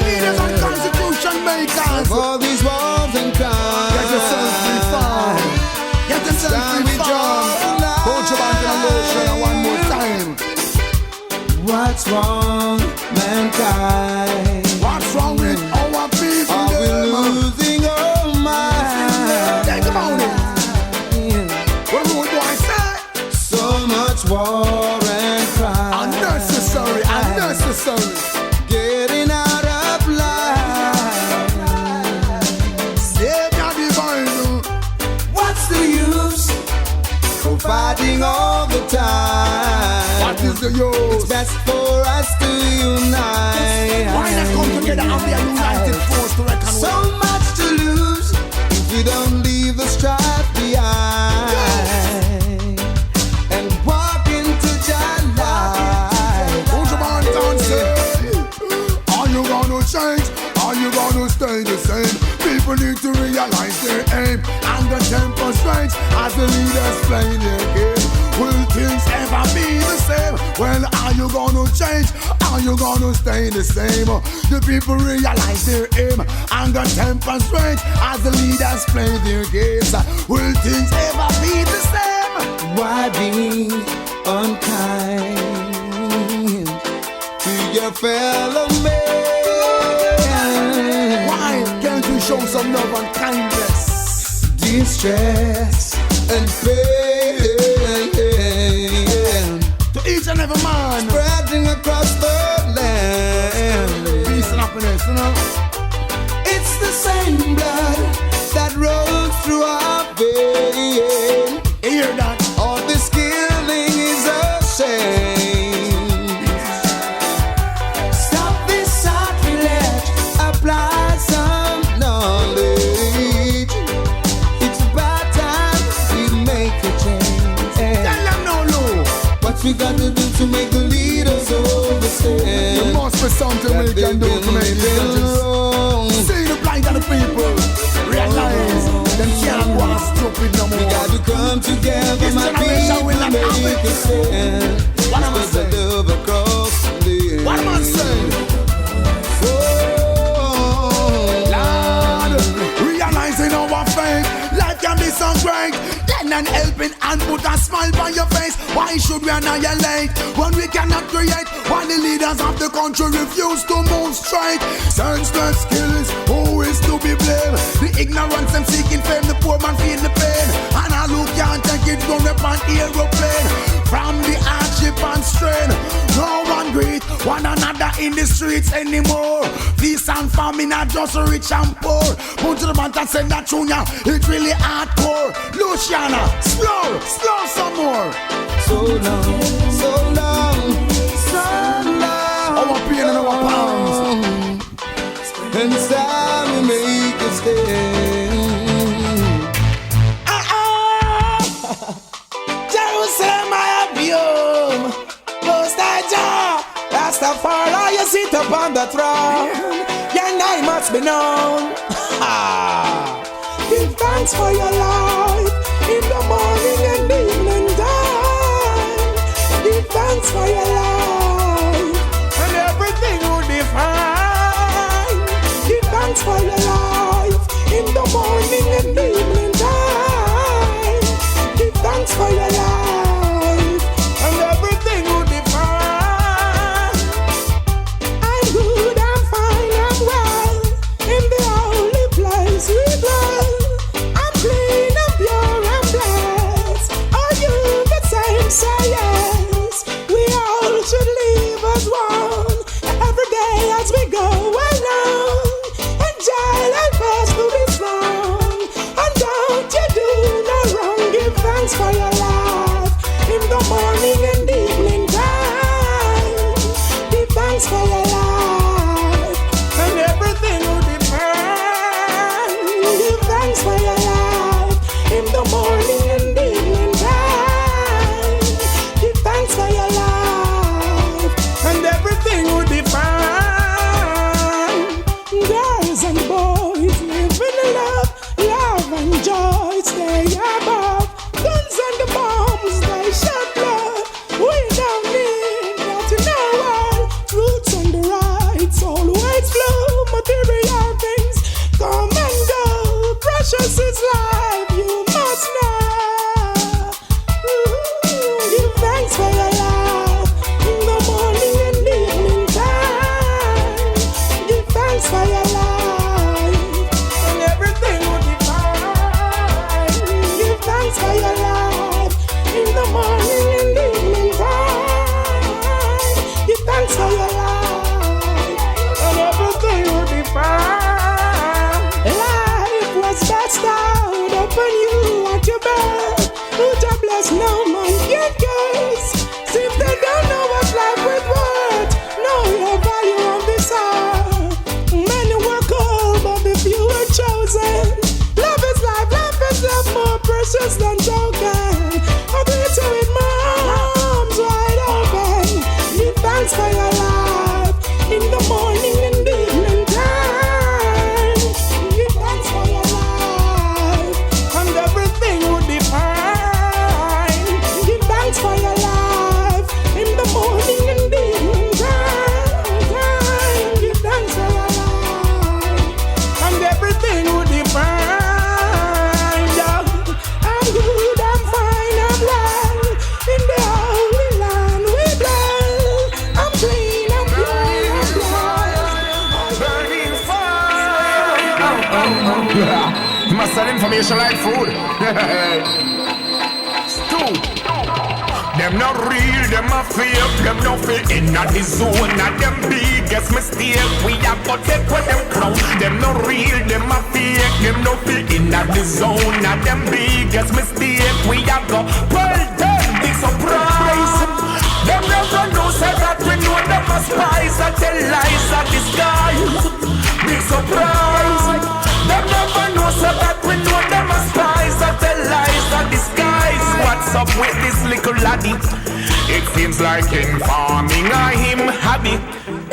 leaders and constitution makers. For these walls and crimes. Get yourself reformed. Get yourself reformed. Hold your back in a motion one more time. What's wrong, mankind? What's wrong with our people? Are we losing our minds? Think about it. What do I say? So much war and crime. Unnecessary, unnecessary. Getting out of line. Save your divine. What's the use for fighting all the time? What is the use? It's best for us to unite. Why not come together and be a united force to reckon with? So much to lose if we don't leave the strife behind. And walk into your life. Who's your Banton say? Are you gonna change? Are you gonna stay the same? People need to realize their aim and the temper strange as the leaders play their game. Will things ever be the same? Well, are you gonna change? Are you gonna stay the same? The people realize their aim and the temper strange as the leaders play their games. Will things ever be the same? Why be unkind to your fellow man? Why can't you show some love and kindness? Distress and pain to each and every man, spreading across the land. Peace and happiness, you know. It's the same blood that rolls through our veins. You hear that? All this killing is a shame. Stop this sacrilege, apply some knowledge. It's about time we make a change. Tell them no, no. What we got to do to make the leaders understand? There must be something we can do to make this wrong. See the plight of the people. Realize them can't go on stupid no more. We got to come together, This my generation people, will not have make it. a stand. What am I Spread saying? the love across the land. What am I saying? Oh, Lord, realizing our faith, life can be so great. Lend and helping and put a smile on your face. Why should we annihilate when we cannot create? Why the leaders of the country refuse to move straight? Senseless skills, who is to be blamed? The ignorance them seeking fame, the poor man feel the pain. And all who can't take it go up an aeroplane. From the hardship and strain, no one greet one another in the streets anymore. Peace and famine are just rich and poor. Put to the Banton send that tune, yeah, it really hardcore. Luciano, slow, slow some more. so long, so long, so long. Our pain and our palms. And it's time we make a stand. Jerusalem, I have you. Most I Jah, Rastafari, you sit upon the throne. Your name must be known. Give thanks for your life in the morning and evening time. Give thanks for your life, and everything will be fine. Give thanks for your life in the morning and evening time. Give thanks for your life, and everything will be fine. I'm good, I'm fine, I'm well. In the holy place we dwell. I'm clean, I'm pure, I'm blessed. Are you the same? Say yes. We all should live as one. Every day as we go along. And child, help us to be strong. And don't you do no wrong. Give thanks for your life in the morning and evening time. Give thanks for your life, and everything will be fine. Give thanks for your life in the morning and evening time. Give thanks for your life, and everything will be fine. Girls and boys live in love, love and joy stay above. Guns and the bombs they shed blood. cause no man can guess. Since they don't know what life with worth, know your value of this earth. Many were called, but the few were chosen. Love is life, love is love, more precious than token. I greet you with my arms wide open. Give thanks for your life in the morning and the evening time. Give thanks for your life, and everything would be fine. Give thanks for your life in the morning and the evening time. Give thanks for your life, and everything would be fine. I'm good, I'm fine, I'm well. In the holy land we dwell. I'm clean, I'm pure, I'm blessed. Burning fire. You must have information like food. Stew. Them not real, them a fake. Them no fit in a the zone. Not them biggest mistake. We have got take with them crown. Them no real, them a fake. Them no fit in a the zone. Not them biggest mistake. We have got well them big surprise. Them never know say that we know them a spies. I tell lies a disguise. Big surprise. Them never know say that we know them a spies. I tell lies a disguise. What's up with this little laddie? It seems like informing a him hobby.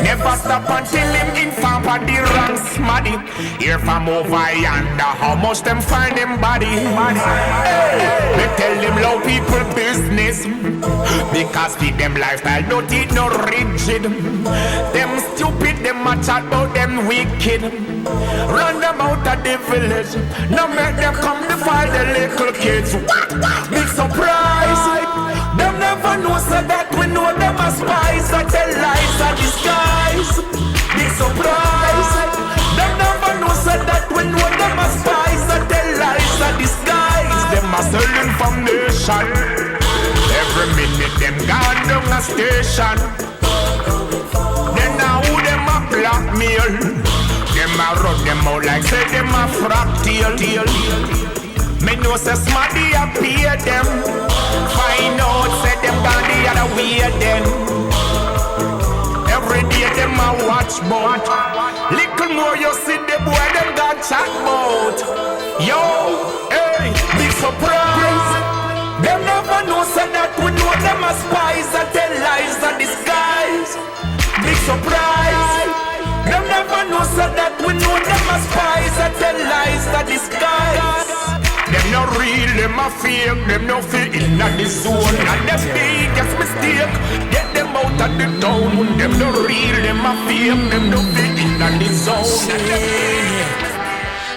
Never stop until him inform for the wrong smaddy. Here from over yonder, how much them find him body. Hey, they tell them low people business, because feed them lifestyle don't eat no rigid. Them stupid, them a chat about them wicked. Run them out of the village, now make them come to find the little kids. Big surprise. Them never know so that we know them as spies. I tell lies a disguise. Big surprise. Them never know so that we know them as spies. I tell lies a disguise. Them a sell information. Every minute them gone down a station. Then now who them a blackmail. Them a run them out like say them a fractal. Me know say smarty a pay them. Find out say them gone the other way then. Every day them a watch bout. Little more you see the boy them got chat bout. Yo, hey, big surprise. Them never know say that we know them as spies. I tell lies a disguise. Big surprise. Them never know say that we know them as spies. I tell lies a disguise. Them no real, them a fake. Them no fit in the zone. And them biggest mistake, get them out of the town. Them no real, them a fake. Them no fit in the zone.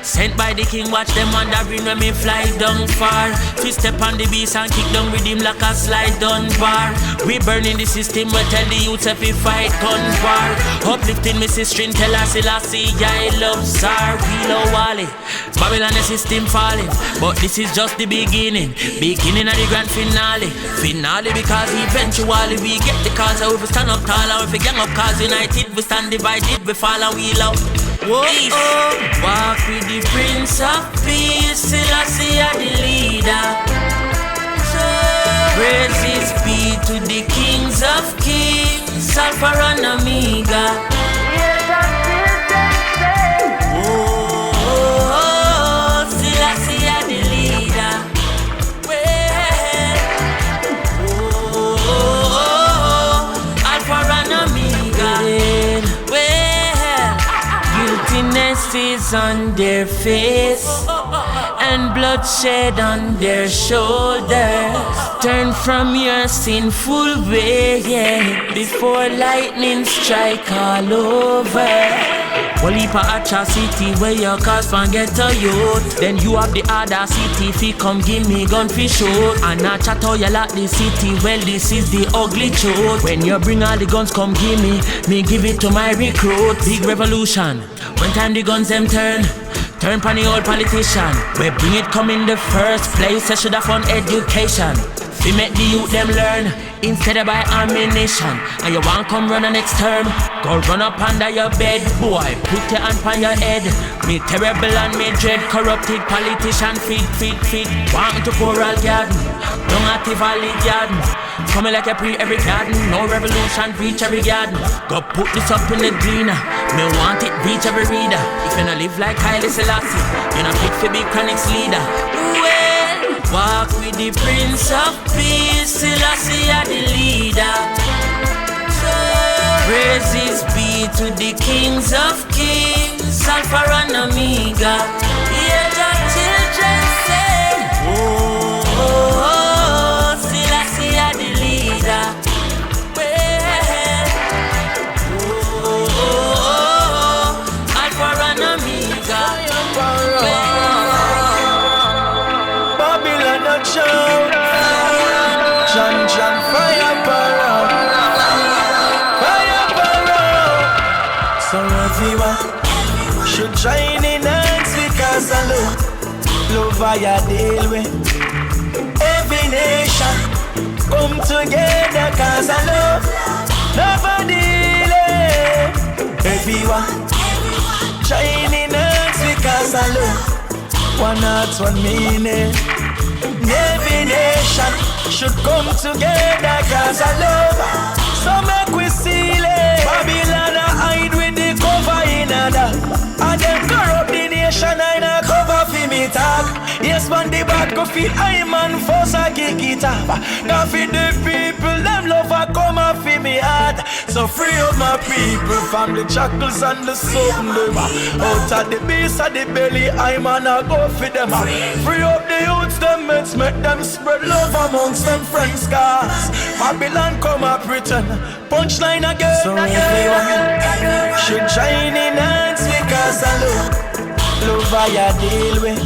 Sent by the king, watch them wandering when me fly down far. Twist step on the beast and kick down with him like a slide down bar. We burning the system, we tell the youths if we fight gun war. Uplifting me sister, tell her Selassie, I love Sar. We love Wally, Babylon the system falling. But this is just the beginning. Beginning of the grand finale. Finale because eventually we get the cause. So if we stand up tall and if we gang up cause united, we stand divided, we fall and we love. Whoa, oh, walk with the Prince of Peace, Selassie are the leader. Praises be to the Kings of Kings, Alpha and Omega. Oh, oh, oh, Selassie are the leader. Oh, oh, oh, Alpha and Omega. Guiltiness is on their face and bloodshed on their shoulders. Turn from your sinful way, yeah, before lightning strike all over. One heap of atrocity where your cause can get to youth. Then you have the audacity fi come give me gun fi shoot. And I chat how you like the city. Well, this is the ugly truth. When you bring all the guns come give me give it to my recruit. Big revolution, when time the guns them turn pan the old politician. We bring it come in the first place. I should have found education. We make the youth them learn instead of buy ammunition. And you want come run the next term, go run up under your bed. Boy, put your hand on your head. Me terrible and me dread. Corrupted politician feed. Want me to pour all garden. Don't a Natty Valley Garden. Coming like a pre every garden. No revolution, reach every garden. Go put this up in the gleaner. Me want it, reach every reader. If you not live like Selassie, you not fit to be Chronixx leader. Well, walk with the Prince of Peace, Selassie are the leader. Praises be to the kings of kings, Alpha and Omega. Hear the children say, oh, oh, oh, Selassie are the leader. Well, oh, oh, oh, Alpha and Omega. Well, Babylon a shout, John fire power. So everyone should join in hands because I love I deal with. Every nation come together because I love deal. Everyone join in hands because I love one heart, one meaning. Every nation should come together because I love. So make we seal it. Babylon hide with the cover in other. And them corrupt the nation and a cover for me talk. Yes man the back go feel I man force a kick it up. Now for the people them love a come off for me heart. So free up my people from the shackles and the something them. Out of the beast of the belly I man a go for them. Free up the youths them mates make them spread love amongst them friends cause Babylon come up return. Punchline again. So everyone should join in hands because I love I deal with.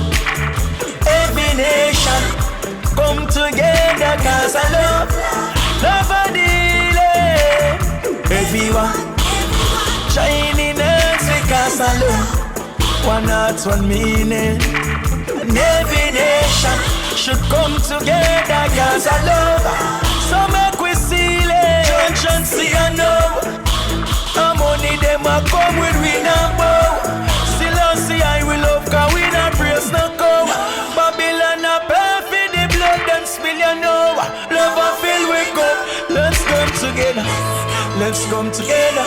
Every nation come together because I love I deal with. Everyone join in hands because I love one heart, one meaning. And every nation should come together because I love. So make we seal it. Junction see I know. The money them a come with we now bow. Selassie I will love cause we not praise no go. Babylon a pay for the blood them spill you know. Love a fill we cup. Let's come together. Let's come together.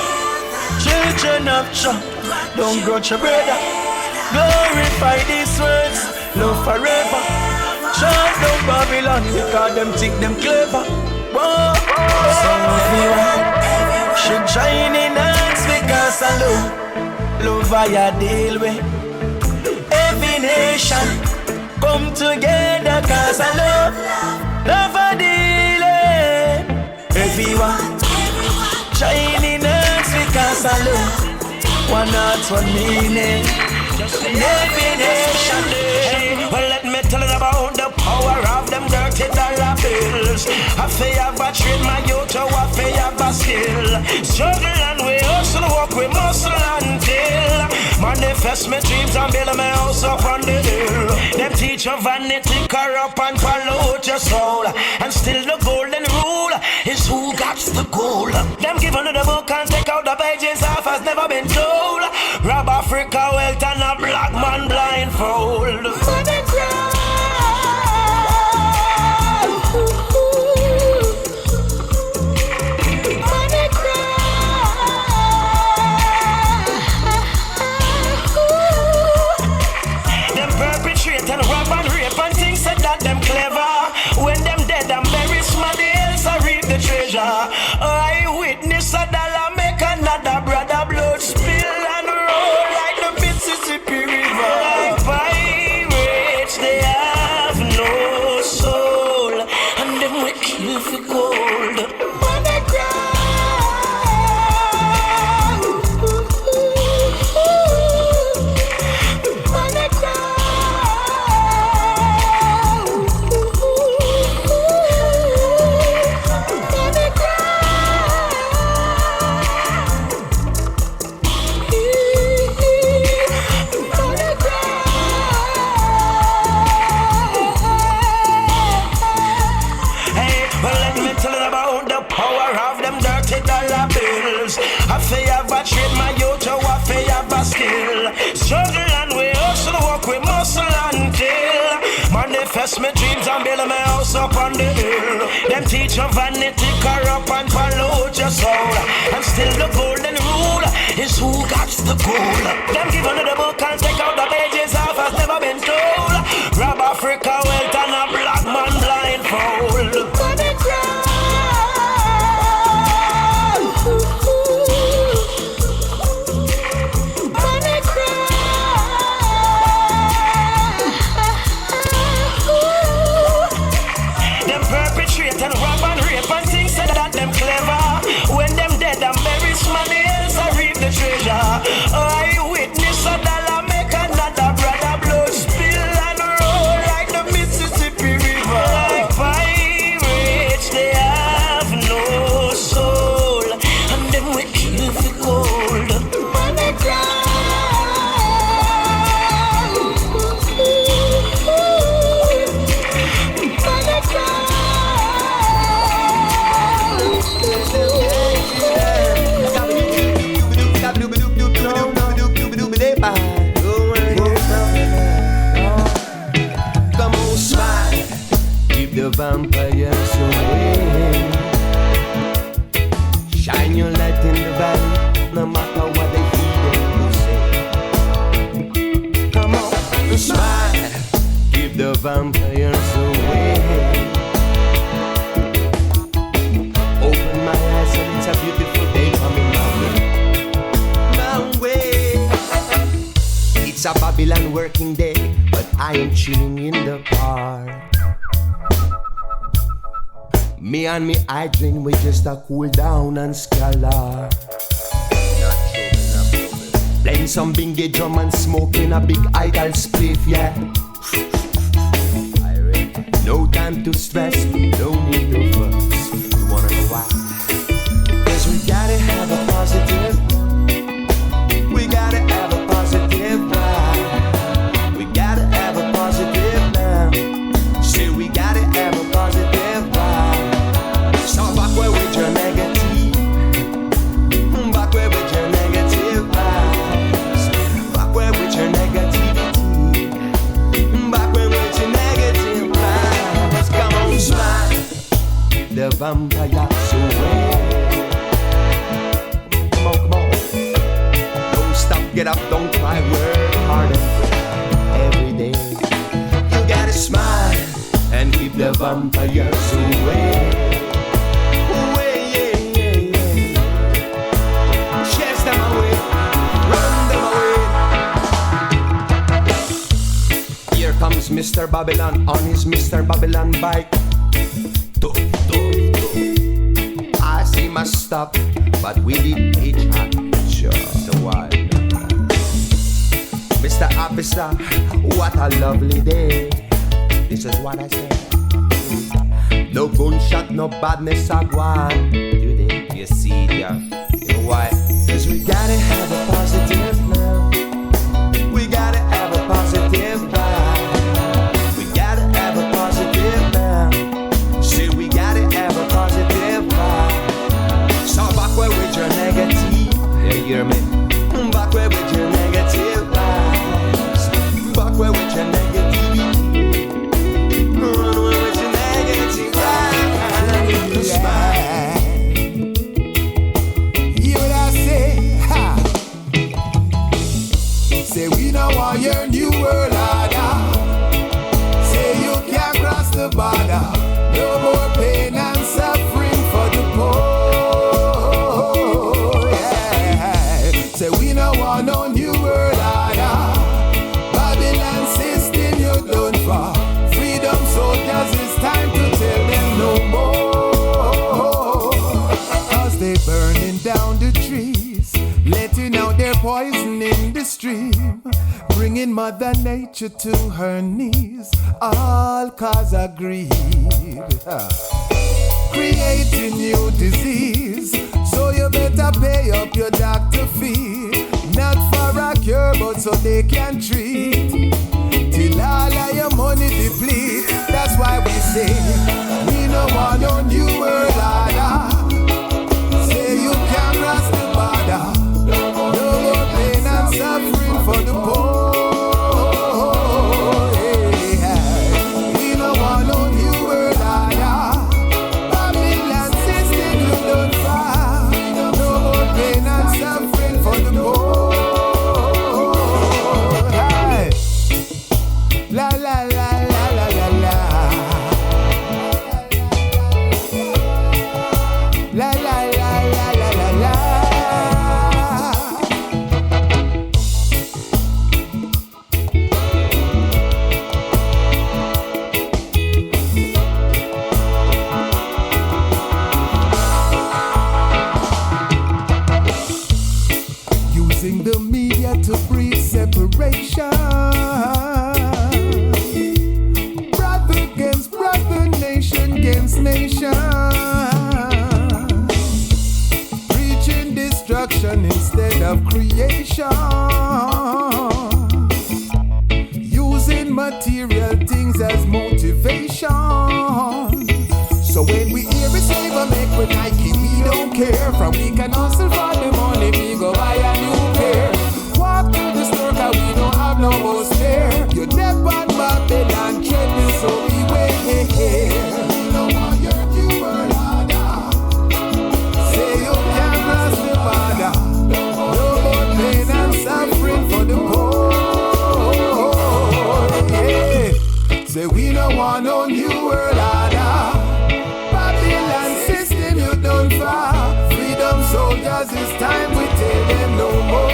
Children of Jah, don't grudge your brother. Glorify these words. Love forever. Shut down Babylon because them think them clever. Whoa. So everyone should join in hands because I love I deal with. Every nation come together because I love I deal with. Everyone join in hands because I love one heart, one meaning. Every nation. Well, let me tell you about the power of them dirty dollar bills. I feel have a trade my youth to I feel have a skill. Struggle and we hustle, walk with muscle until manifest my dreams and build my house up on the hill. Them teach you vanity, corrupt and pollute your soul. And still the golden rule is who got the goal. Them give another book and take out the pages off has never been told. Rob Africa wealth and a black man blindfold. And rob and rape and things said that them clever. When them dead and buried, somebody else I reap the treasure. I witness a dollar make another brother blood spill and roll like the Mississippi River. Like pirates, they have no soul, and them we kill for gold. I feel have a trade my youth to I feel have a skill. Struggle and we hustle, walk with muscle until manifest my dreams and build my house up on the hill. Let your vanity corrupt and pollute your soul. And still the golden rule is who got the gold. Them give under the book and take out the pages off has never been told. Rob Africa wealth and a black man blindfold. Money cry. And rob and rape and things so that them clever. When them dead and buried, somebody else I reap the treasure. I witness a dollar make another brother blood spill and roll like the Mississippi River. Like pirates, they have no soul, and them we kill for gold. Money cry. The vampires away. Shine your light in the valley, no matter what they feel you say. Come on, smile, keep the vampires away. Open my eyes and it's a beautiful day coming my way. It's a Babylon working day, but I am chilling in the park. Me and me hydrant, we just a cool down and scholar. Playing some bingy drum and smoking a big idle spliff, yeah. No time to stress, no need to fuss. You wanna know why? 'Cause we gotta have a positive. We gotta have a positive vibe. We gotta have a positive now. Say we gotta have a positive vibe. So back where with your negative, back where with your negative vibes, back where with your negativity, back where with your negative vibes. Come on, smile, keep the vampires away. Come on, come on. Don't stop, get up, don't cry, work hard and pray every day. You gotta smile and keep the vampires away. Comes Mr. Babylon on his Mr. Babylon bike. Doof, doof, doof. I see my stop, but we did hitchhike. Sure, so why? Mr. Officer, what a lovely day. This is what I say. No gunshot, no badness, I want. Today, you see, yeah. You know why? 'Cause we gotta have a positive now. We gotta have a positive vibe. With your negative, yeah, you hear me? Back where with your negative vibes, back where with your negativity, run away with your negative vibes. Yeah. You would I say, ha. Say we don't want your new world order. Say you can't cross the border. No more pain and suffering for the poor. No new world order. Babylon system you're done for. Freedom soldiers, it's time to tell them no more. 'Cause they burning down the trees, letting out their poison in the stream, bringing Mother Nature to her knees, all 'cause of greed. Creating new disease, so you better pay up your doctor fee. Not for a cure, but so they can treat. Till all of your money deplete. That's why we say we no want no new world order. Say you can't cross the border. No more pain and suffering for the poor. We no want no new world order. nation, preaching destruction instead of creation, using material things as motivation. So when we hear it say we make with Nike, we don't care. From we can hustle for the money, we go buy a new pair. Walk through the store cause we don't have no more spare. You're dead on Babylon, treading so beware. We don't want your new world order. Say you can't cross the border. No more pain and suffering for the poor. Yeah. Say we don't want no new world order. Babylon system you don't far. Freedom soldiers, it's time we tell them no more.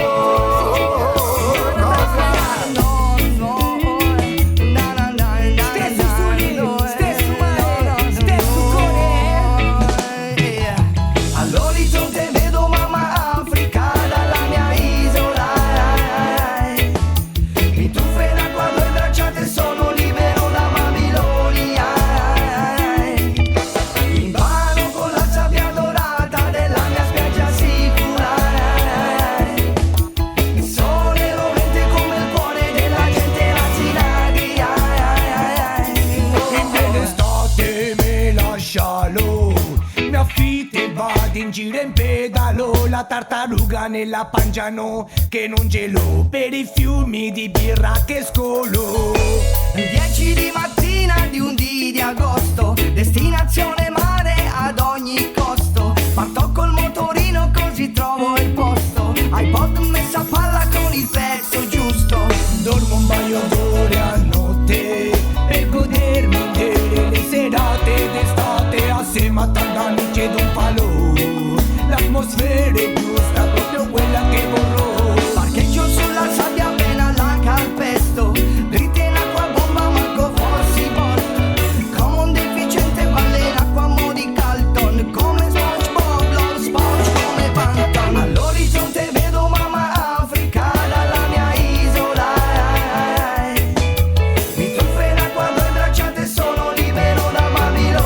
Gira in pedalo, la tartaruga nella pangiano che non gelo per i fiumi di birra che scolo. 10 di mattina di un di agosto, destinazione mare ad ogni costo. Parto col motorino così trovo il posto, iPod messa a palla con il pezzo giusto. Dormo un paio d'ore a notte per godermi le serate d'estate assieme a tanti amici ed un palo. L'atmosfera è giusta, proprio quella che vorrò. Parcheggio sulla sabbia appena la calpesto, dritta in acqua bomba manco fossi porto. Come un deficiente balle in acqua mo di Calton, come SpongeBob, lo sponge come Banton. All'orizzonte vedo mamma Africa dalla mia isola. Mi tuffo in acqua, due bracciate sono libero da Babilonia.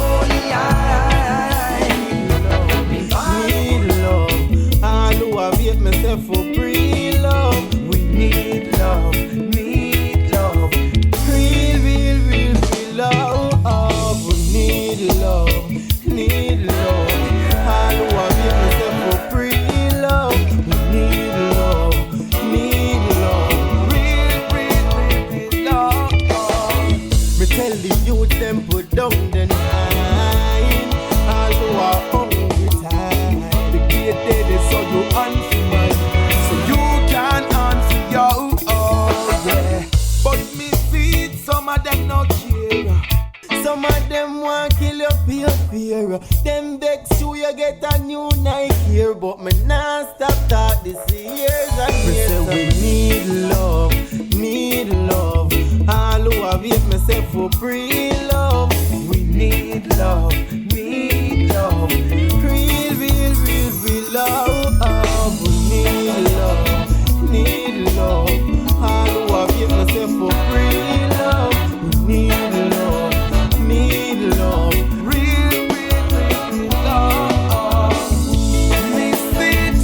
Myself for free love. We need love, real love. Oh, we need love. All who have made myself for free love. We need love, real love. Me tell the youth them put down the nine. All who are hungry tired, the gate dead is so you unfit. Some of them want kill your fear. Them vex you get a new Nike here. But me nah stop talk this years and years. We need love. All who have hate myself for free love. We need love. Real love. Oh, we need love. All who have hate myself for free love. We need love. Real love. Miss it.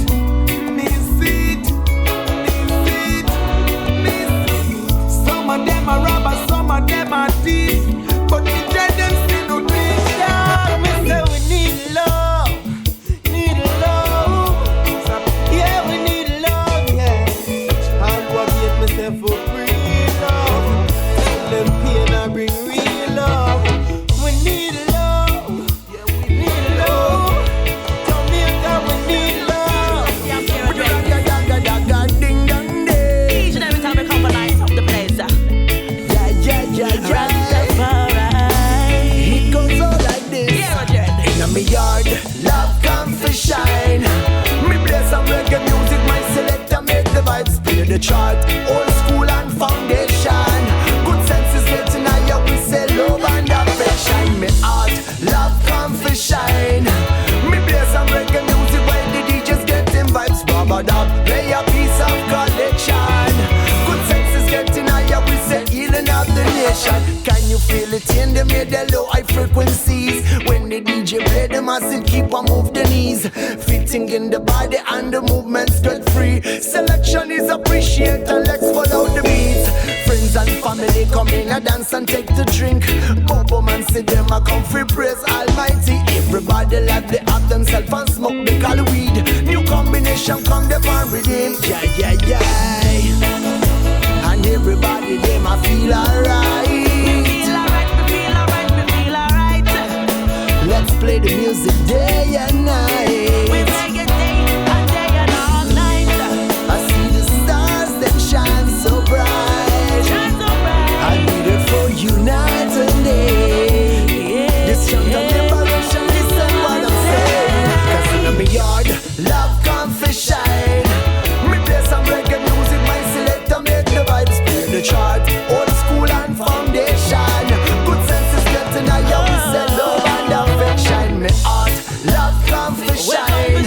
Some of them are robbers, some of them are thieves, but the dread them still no dream. Yeah, me say we need love. Yeah, we need love. Yeah, I'll go get myself for free love. Tell them pain I bring real love. We need love. Yeah, we need love. Jamaica, we need love. Ding dong day. Each and every time we come for lights up the place. Yeah. It goes all like this. In my yard, love come for shine. Me play some reggae music, my selector make the vibes play the chart. Old school and foundation. Good sense is getting higher, we say love and affection. Me heart, love come for shine. Me play some reggae music while the DJs getting vibes. Baba dub, play a piece of collection. Good sense is getting higher, we say healing of the nation. Can you feel it in the middle low high frequencies? When the the DJ play the massive, keep on move the knees. Fitting in the body and the movements get free. Selection is appreciated, let's follow the beats. Friends and family come in a dance and take the drink. Bobo man see them a come free, praise Almighty. Everybody like they have themselves and smoke the call weed. New combination come the pan redeem. Yeah, yeah, yeah. And everybody them a feel alright. Let's play the music day and night. We reggae day and all night. I see the stars that shine so bright. I need it for you night and day. This chant of liberation, listen what I'm saying. Cause in my yard, love come for shine. Me play some reggae music, my selector make the vibes play the chart. Old school and foundation. Good sense is getting higher, we say love and affection. Me heart, love come for shine.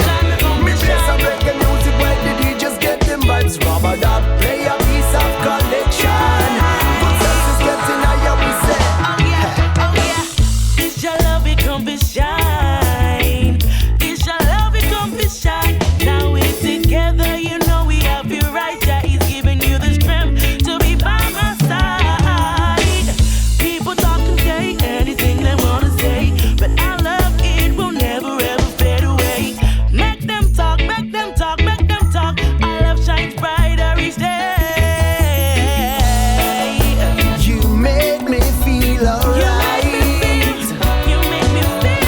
Me play some reggae music when the DJs get them vibes. Rubber dub, play a piece of collection. Good sense is getting higher, we say. Oh yeah. It's your love, it come for shine. It's your love, it come for shine. Now we're together, you know we have you right. Yeah, he's giving you the strength to be by my side. People talk and say anything they wanna say, but our love, it will never ever fade away. Make them talk, make them talk, make them talk. Our love shines brighter each day. You make me feel alright. You make me feel.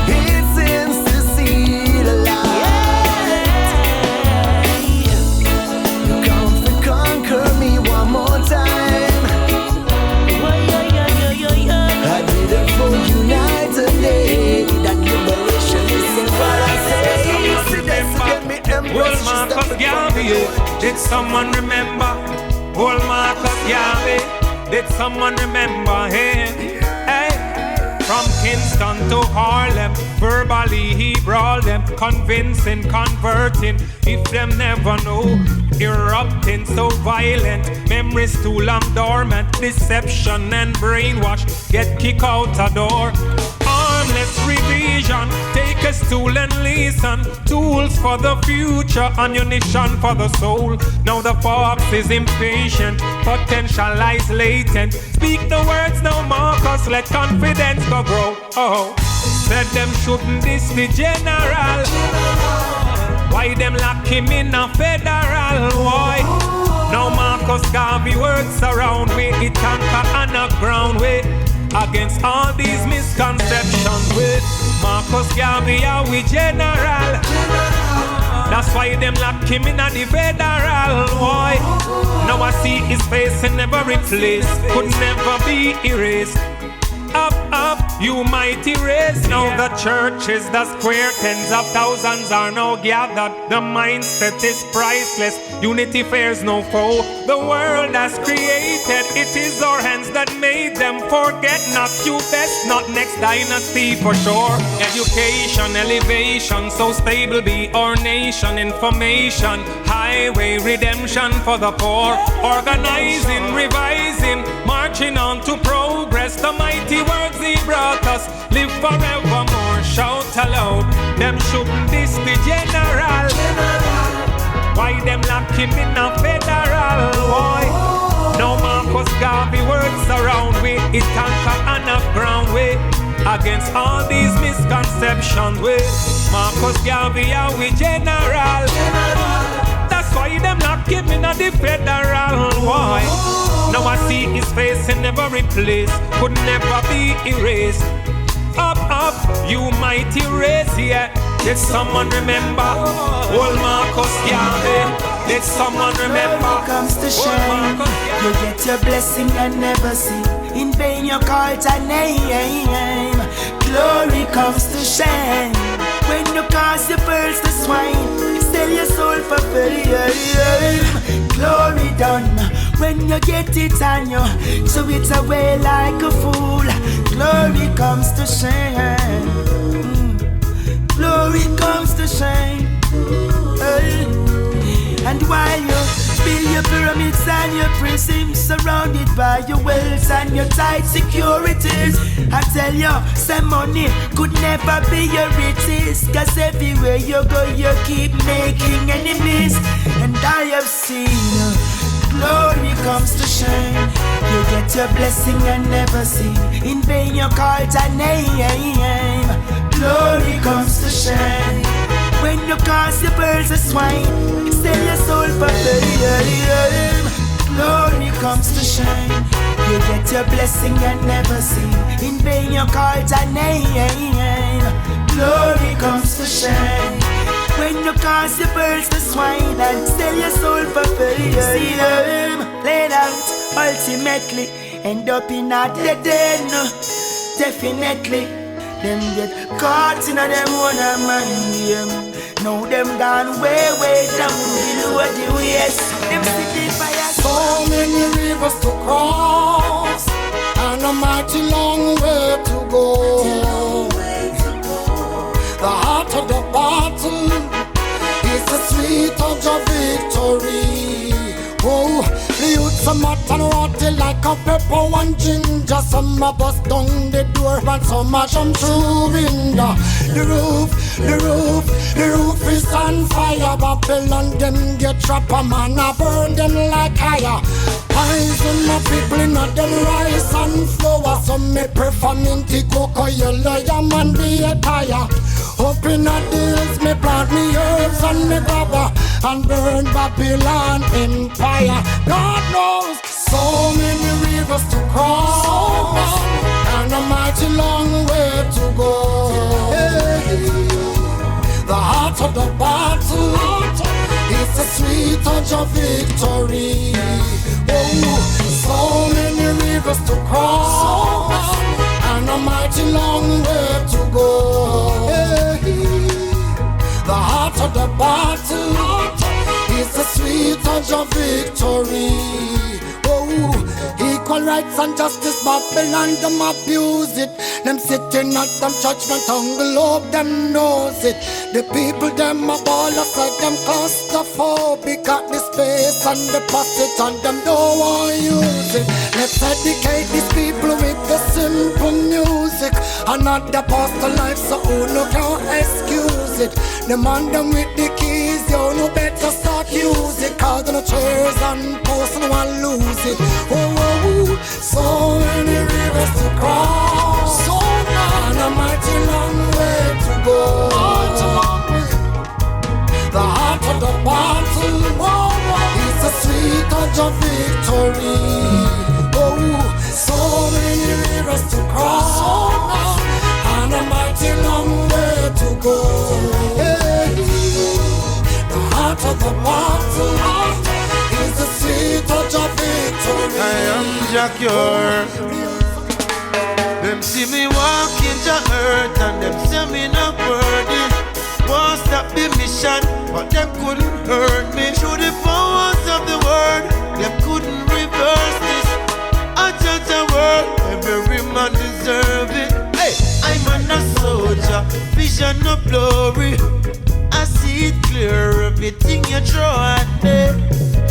It seems to see the light. You come to conquer me one more time. I did it for you night and day. That liberation is what I say. Old Marcus Garvey, did someone remember? Old Marcus Garvey, did someone remember him? Hey, from Kingston to Harlem, verbally he brawled them, convincing, converting. If them never know, erupting so violent, memories too long dormant, deception and brainwash, get kicked out a door. Armless revision, take a stool and listen. Tools for the future, ammunition for the soul. Now the fox is impatient, potential lies latent. Speak the words now, Marcus, let confidence go grow. Oh, said them shouldn't diss the general. Why them lock him in a federal? Why? Now Marcus Garvey works around way, it conquer underground way. Against all these misconceptions with Marcus Garvey, are we general? That's why them lock him in a the federal. Why? Now I see his face and never replaced, could never be erased. Up, up, you mighty race. Now the church is the square. Tens of thousands are now gathered. The mindset is priceless. Unity fears no foe. The world has created. It is our hands that made them. Forget not, you best not. Next dynasty for sure. Education, elevation, so stable be our nation. Information, highway, redemption for the poor. Organizing, revising, marching on to progress. The mighty words he brought us, live forevermore. Shout aloud, them shouldn't diss the general. Why them lock him in a federal? Why? Now Marcus Garvey works around way, it conquer underground way. Against all these misconceptions way, Marcus Garvey are we general. That's why them lock him in a the federal. Why? Now I see his face and never replaced, could never be erased. Up, up, you mighty race, yeah. Did someone remember? Old Marcus Garvey. Did someone remember? Comes to shine, you get your blessing and never see. In vain you call your name. Glory comes to shine when you cause your pearls to swine. Sell your soul for fame. Glory done when you get it on you. So it's away like a fool. Glory comes to shine. Glory comes to shine. And while you build your pyramid banks and your prisons, surrounded by your wealth and your tight securities. I tell you, some money could never be your riches, cause everywhere you go you keep making enemies. And I have seen glory comes to shine. You get your blessing and never see. In vain you call thy name. Glory comes to shine. When you cause your birds of swine, sell your soul for fame. Glory comes to shine. You get your blessing and never see. In vain you call thy name. Glory comes to shine. When you cause your birds to swine and sell your soul for fame. Laid out, ultimately end up in a dead end. Definitely, them get caught in a them one of mind game. Now them gone way down below the waist. Them city fire. So many rivers to cross and a mighty long way to go. The heart of the battle is the sweet touch of victory. Oh, the youths are mad and rotty like a pepper and ginger. Some a bust down the door and some a jump through window. The roof is on fire. Babylon them get trapped, a man a burn them like fire. Poison my people in them rice and flour. Some me prefer minty cocoa, yellow yam and be a tire. Up in the hills, me plant me herbs and me grabber and burn Babylon empire. God knows so many rivers to cross and a mighty long way to go. The heart of the battle is the sweet touch of victory. Oh, so many rivers to cross and a mighty long way to go. The heart of the battle is the sweet touch of victory. Oh, equal rights and justice, Babylon them abuse it. Them sitting at them judgment envelope, them knows it. The people them a ball aside, them claustrophobic at the space and the passage, and them don't want use it. Let's educate these people with the simple music. Another past the life, so who no can't excuse it. The man them with the keys, you no better start use it. Cause the chairs and posts no one lose it. Oh, so many rivers to cross, so and a mighty long way to go. The heart of the battle is the sweet touch of victory. Oh, so many rivers to cross and a mighty long way to go. The heart of the battle is the sweet touch of victory. I am Jacure. Them see me walking the earth and them see me not worthy. Won't stop the mission, but them couldn't hurt me. Through the powers of the word, them couldn't reverse this. I judge the world, every man deserve it. Hey, I'm a soldier, vision of glory. I see it clear, everything you throw at me.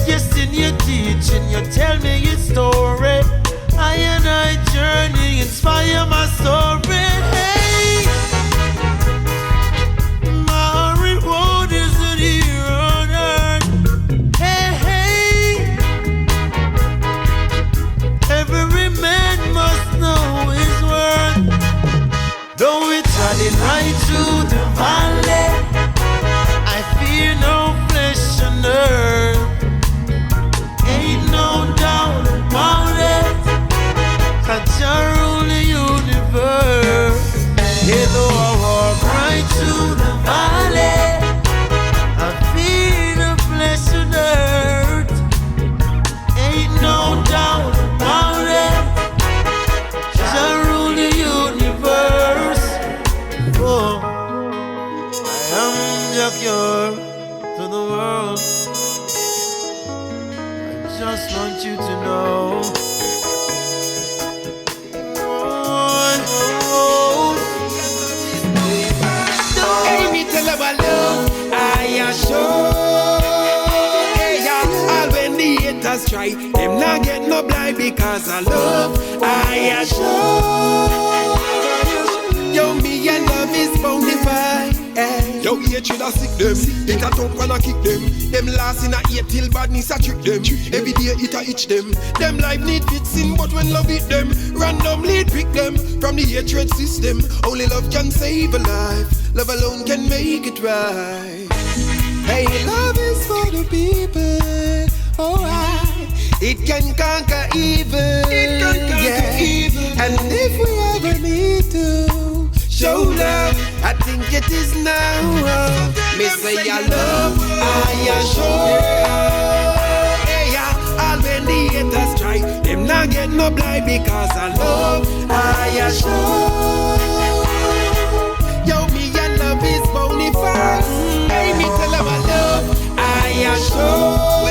Yes, in your teaching, you tell me your story. I and I journey, inspire my story. Hey, my reward is here on earth. Hey, hey, every man must know his worth. Though it's running right through the valley, I fear no flesh on earth. Ain't no doubt about it, 'cause you rule the universe. Yeah, though I walk right through the valley, I fear no flesh on earth. Ain't no doubt about it, you rule the universe. Oh, I am the cure to the world. Just want you to know. Hey, me tell about love, I assure. Yeah, all when the haters try. Them not get no blind because I love I assure. Yo, me and love is bonafide. Yo, hatred a sick them. It a top and a kick them. Them last in a hate till badness a trick them. Every day it a itch them. Them life need fixing, but when love hit them, randomly pick them from the hatred system. Only love can save a life. Love alone can make it right. Hey, love is for the people. Alright, it can conquer evil. It can conquer evil. And if we ever need to show love, I think it is now. Me say I love, I assure. Yeah, all when the haters try, them not get no blind because I love, I assure. Yo, me and love is bonafide. Hey, me tell them I love, I assure.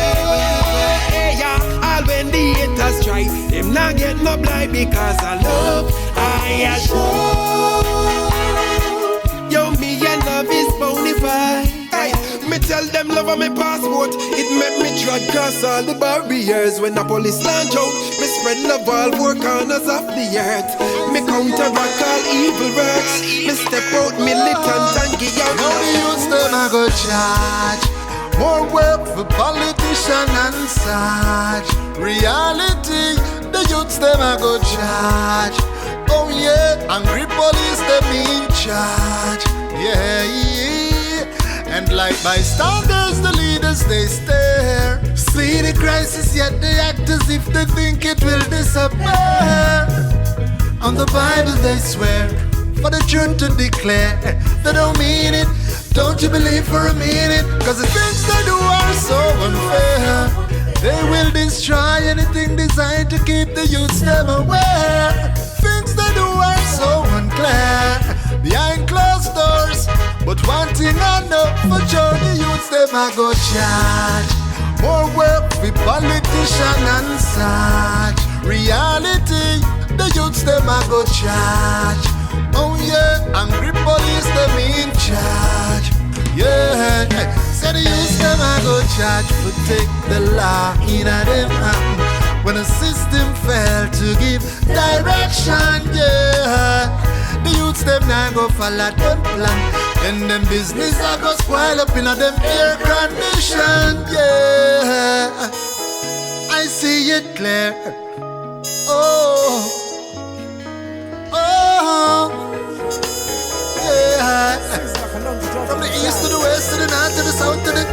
Yeah, all when the haters try, them not get no blind because I love, I assure. Yo, me and love is bonafide. Hey, me tell them love on my passport. It make me trod cross all the barriers. When the police launch out, me spread love all four corners of the earth. Me counteract all evil works. Me step out militant and give out. Now the youths them a go charge. More work for politician and such. Reality, the youths them a go charge. Oh yeah, angry police them in charge. Yeah, and like bystanders, the leaders they stare. See the crisis, yet they act as if they think it will disappear. On the Bible they swear, for the truth to declare. They don't mean it, don't you believe for a minute? Cause the things they do are so unfair. They will destroy anything designed to keep the youths them aware. Things they do are so unclear behind closed doors. But one thing I know for sure, the youths them a go charge. More work for politician and such. Reality, the youths them a go charge. Oh yeah, angry police them in charge. Yeah, so the youths them a go charge for take the law in a them hand. When the system failed to give direction, yeah, the youths them now go follow them plan. And them business a go spoil up in a them air condition, yeah. I see it clear. Oh, oh, yeah. From the east to the west to the north to the south to the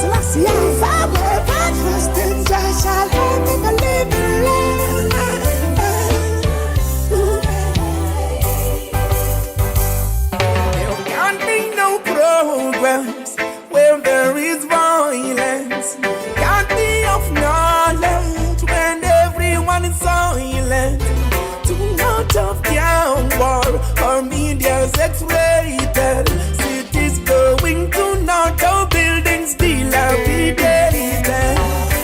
Selassie, trust in Jah shall live in the living land. There can't be no progress where there is violence. Can't be of knowledge when everyone is silent. Too much of gang war, our media's X-rated. Cities going to not our buildings dilapidated.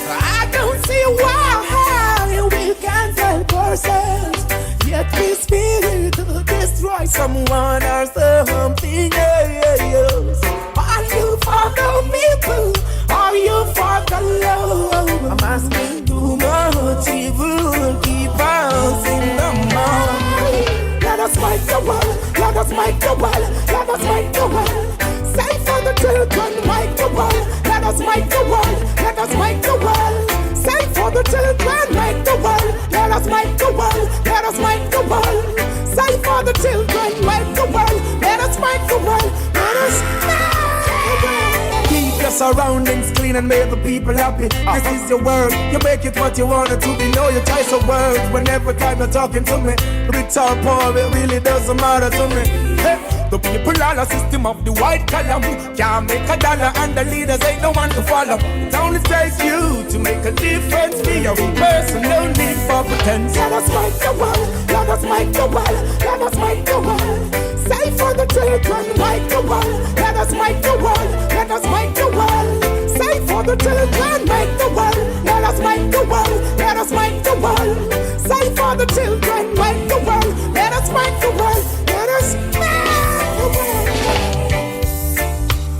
I don't see why we can't help ourselves, yet we spirit to destroy someone or something else. Are you for the people? Are you for the love? I'm asking too much evil keep us in the mind. Let us fight the world, let us fight the world, let us fight the world. Save for the children, fight the world. Let us fight the world, let us fight the world. Save for the children, fight the world. Let us fight the world, let us fight the world. Save for the children, fight the world. Let us fight the world, let us fight the world. Keep your surroundings clean and make the people happy. This is your word, you make it what you want it to be. Know your choice of words whenever time you're talking to me. Rich or poor, it really doesn't matter to me. Hey. The people are a system of the white column. Can't make a dollar and the leaders ain't no one to follow. It only takes you to make a difference. Be your own person, no need for pretense. Let us fight the world, let us fight the world, let us fight the world. Save for the children, fight the world. Let us fight the world, let us fight the world. Save for the children, fight the world. Let us fight the world, let us fight the world. Save for the children, fight the world. Let us fight the world, let us fight.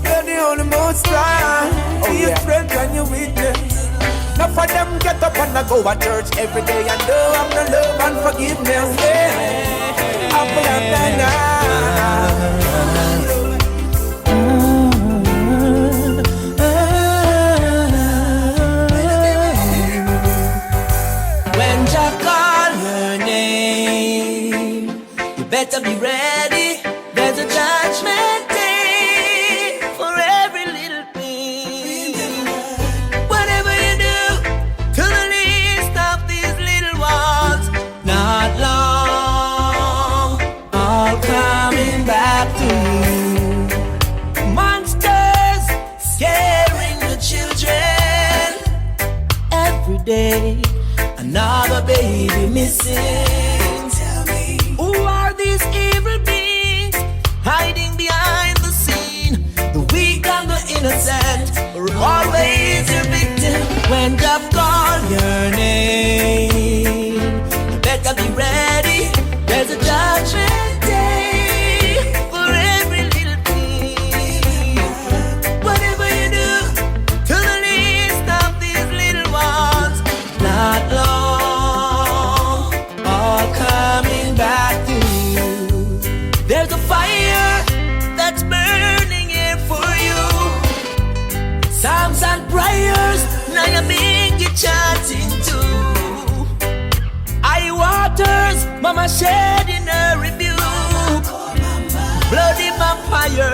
You're the only most you witness. Enough of them get up and I go to church every day and do have no love and forgiveness. Yeah. Apple and When Jah call your name, you better be ready. There's a judgment day for every little thing. Whatever you do to the least of these little ones, not long, all coming back to you. Monsters scaring the children every day. Another baby missing. Tell me, who are these evil beings hiding behind the scene? The weak and the innocent are always your victim. When God call your name, you better be ready. There's a judgment day for every little thing. Whatever you do to the least of these little ones, not long, all coming back to you. There's a fire that's burning here for you. Psalms and prayers, now you're being chanting too. Eye waters, mama shedding a rebuke. Bloody vampire,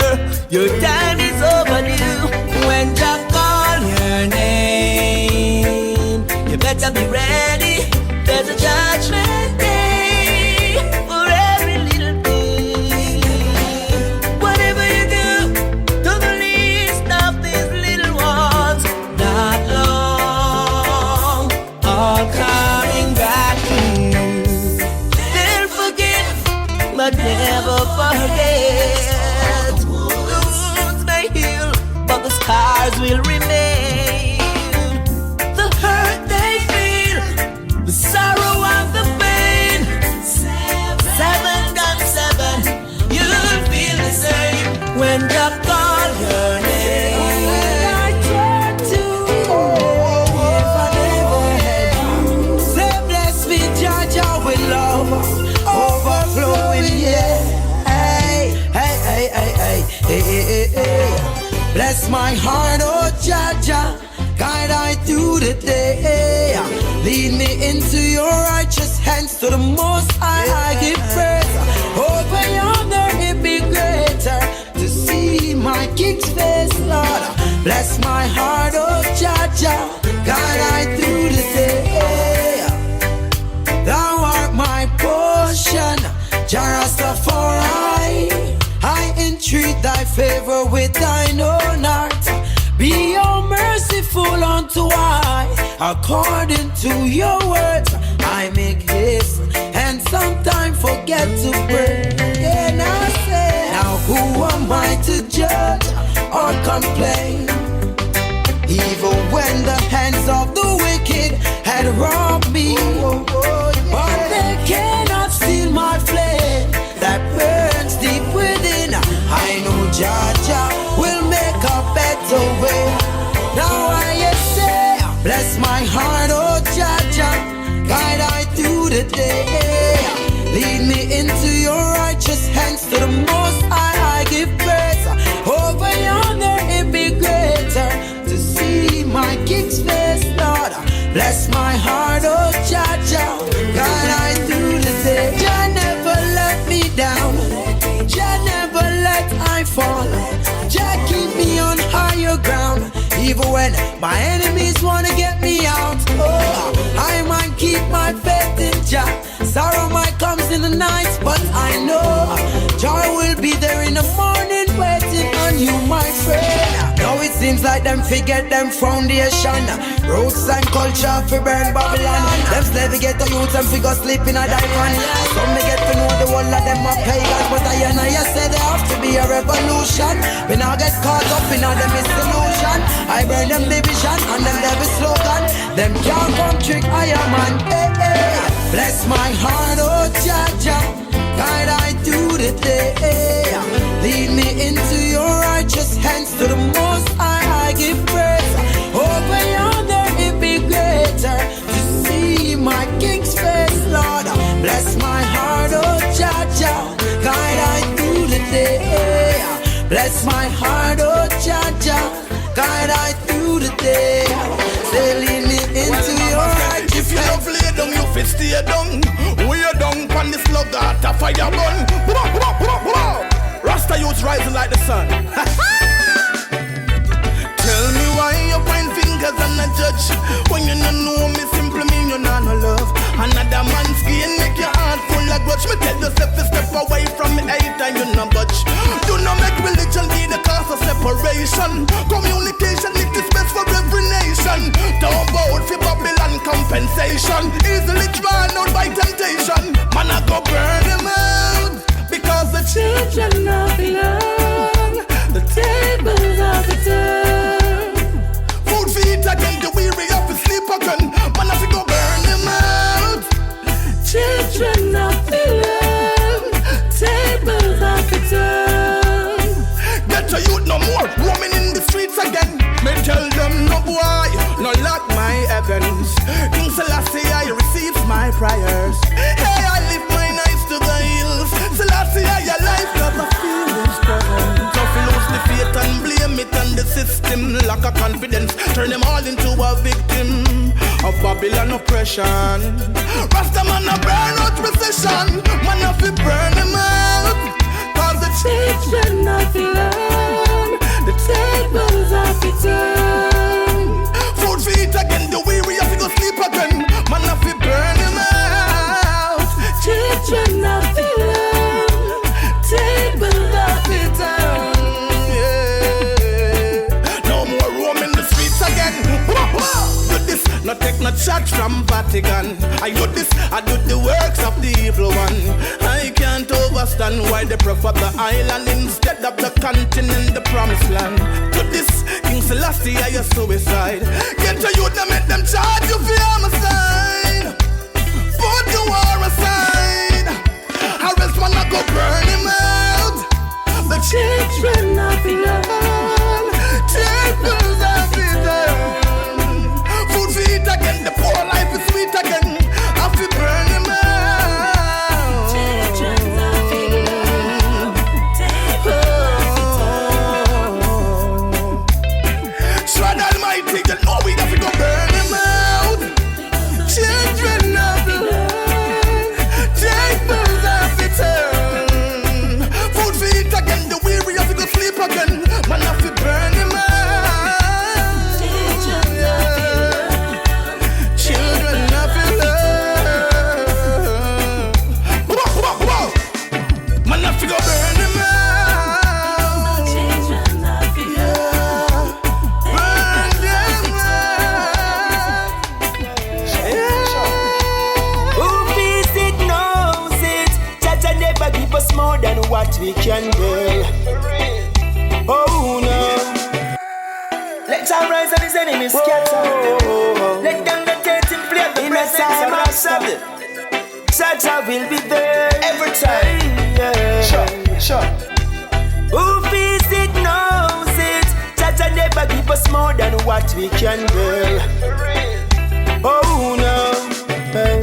your time is overdue. When Jah call your name, you better be ready. There's a judgment day for every little thing. Whatever you do to the least of these little ones, not long, all coming back to you. They'll forget, but never forget. The wounds may heal, but the scars will remain. The hurt they feel, the sorrow and the pain. 7 times 7, you'll feel the same when God call your name. I turn to if I never had you. Say bless me, Jah with love overflowing, yeah. Hey, hey, hey, hey, hey, hey, hey, hey. Bless my heart, oh Jah. Guide I through the day. Lead me into your righteous hands. To the most high I give praise. Over yonder it be greater to see my King's face, Lord. Bless my heart, oh Jah. Guide I through the day. Thou art my portion, Jah Rastafari. I entreat thy favor with thine own heart. Be your merciful unto I, according to your words. I make haste and sometimes forget to pray. And I say, now who am I to judge or complain? Even when the hands of the wicked had robbed me, but they cannot steal my flame that burns deep within. I know Jah will make a better way. Now I say, bless my heart, oh Jah. Guide I through the day. Lead me into your righteous hands. To the most high I give praise. Over yonder it be greater to see my King's face, Lord. Bless my heart, oh Jah. Guide I through the day. Jah never let me down. Jah never let I fall. Jah keep me on higher ground. Even when my enemies wanna get me out, oh, I might keep my faith in Jah. Sorrow might comes in the night, but I know joy will be there in the morning, waiting on you, my friend. Now it seems like them forget them foundation. Roots and culture fi burn Babylon. Them slave get the youth and figure sleep in a diamond. Some me get to know the whole of them are pagans, but I and I say there have to be a revolution. We now get caught up in all them disillusion. I burn them division and them devil slogan. Them can't come trick I am man. Hey, hey. Bless my heart, oh Jah. Guide I through the day. Lead me into your righteous hands. To the most high I give praise. Over Bless my heart, oh Jah Jah, guide I through the day. Say lead me into your righteousness. If you love lay down, you fit stay down. We are down pan this love that a fire burn. Rasta youths rising like the sun. Tell me why you point fingers and a judge when you don't know me. Simply mean you not no love. Another man's skin make your heart full of grudge. Me tell yourself to step away from me hate and you no budge. Do not make religion be the cause of separation. Communication is this best for every nation. Don't vote for Babylon compensation. Easily drawn out by temptation. Man I go burn them out because the children of belong. The tables of the turn. Food for eat again, the weary of the sleep again. Man I go burn them out. Children of belong. Tables of the turn. Get your youth no more roaming in the streets again. Me tell them no boy, no lock my heavens. King Selassie I receives my prayers. Hey, I lift my eyes to the hills. Selassie I alive cause I feel his presence. Tough lose the faith and blame it on the system. Lack of confidence, turn them all into a victim of Babylon oppression. Rasta man a burn out possession. Man a fi burn them out. Cause the children of the land, the tables of the turn. Food for eat again, the weary have to go sleep again. Man have to burn them out. Children of the land, tables of the turn. Yeah. No more roam in the streets again. Do this, not take no chat from Vatican. I do this, I do the works of the evil one. I can't understand why they prefer the island instead of the continent, the promised land. To this, King Selassie, I a suicide. Get to you to make them charge you for homicide. Put the war aside. Arrest man, I go burn him out. The children of the land, tables of the turn. Food for eat again, the poor life is sweet again. I feel burn him out. What we can do. Oh no. Let our rise and his enemies scatter. Let them meditate in play the presence of Rasta. Jah will be there every time. Yeah. Sure. Who feels it knows it. Jah never give us more than what we can do. Oh no. Hey.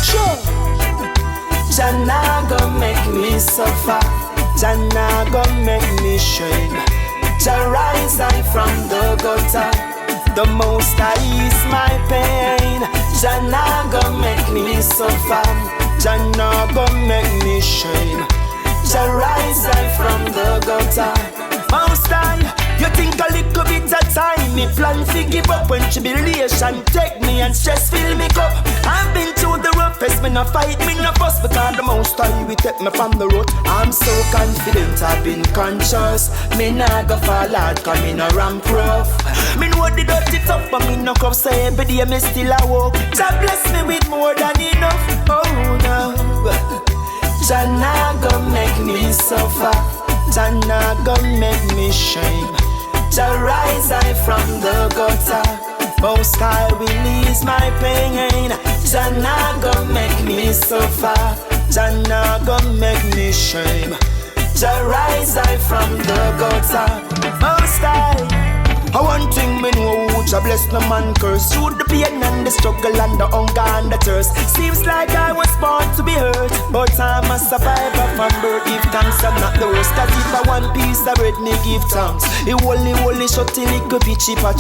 Sure. Jah nah go make me suffer. Jah nah go make me shame. Jah rise I from the gutter. The most I is my pain. Jah nah go make me suffer. Jah nah go make me shame. Jah rise I from the gutter. Most I, you think a little bit of time. Me plan to give up when tribulation take me and stress fill me cup. I've been through the roughest, me no fight, me no fuss, because the most time we take me from the road. I'm so confident, I've been conscious. Me nah go fall out, cause me no ramp rough. Me know the dirty tough, but me no cuff, so every day me still a walk. Jah bless me with more than enough. Oh no. Jah nah go make me suffer. Jah nah go make me shame. Jah rise I from the gutter. Most High will ease my pain. Jah nah go make me suffer. Jah nah go make me shame. Jah rise I from the gutter. Most High. One thing me know, Jah bless no man curse. Through the pain and the struggle and the hunger and the thirst. Seems like I was born to be hurt, but I'm a survivor from birth. Give thanks, I'm not the worst. Cause if I one piece of bread, me give thanks. It holy shut till it could be cheaper.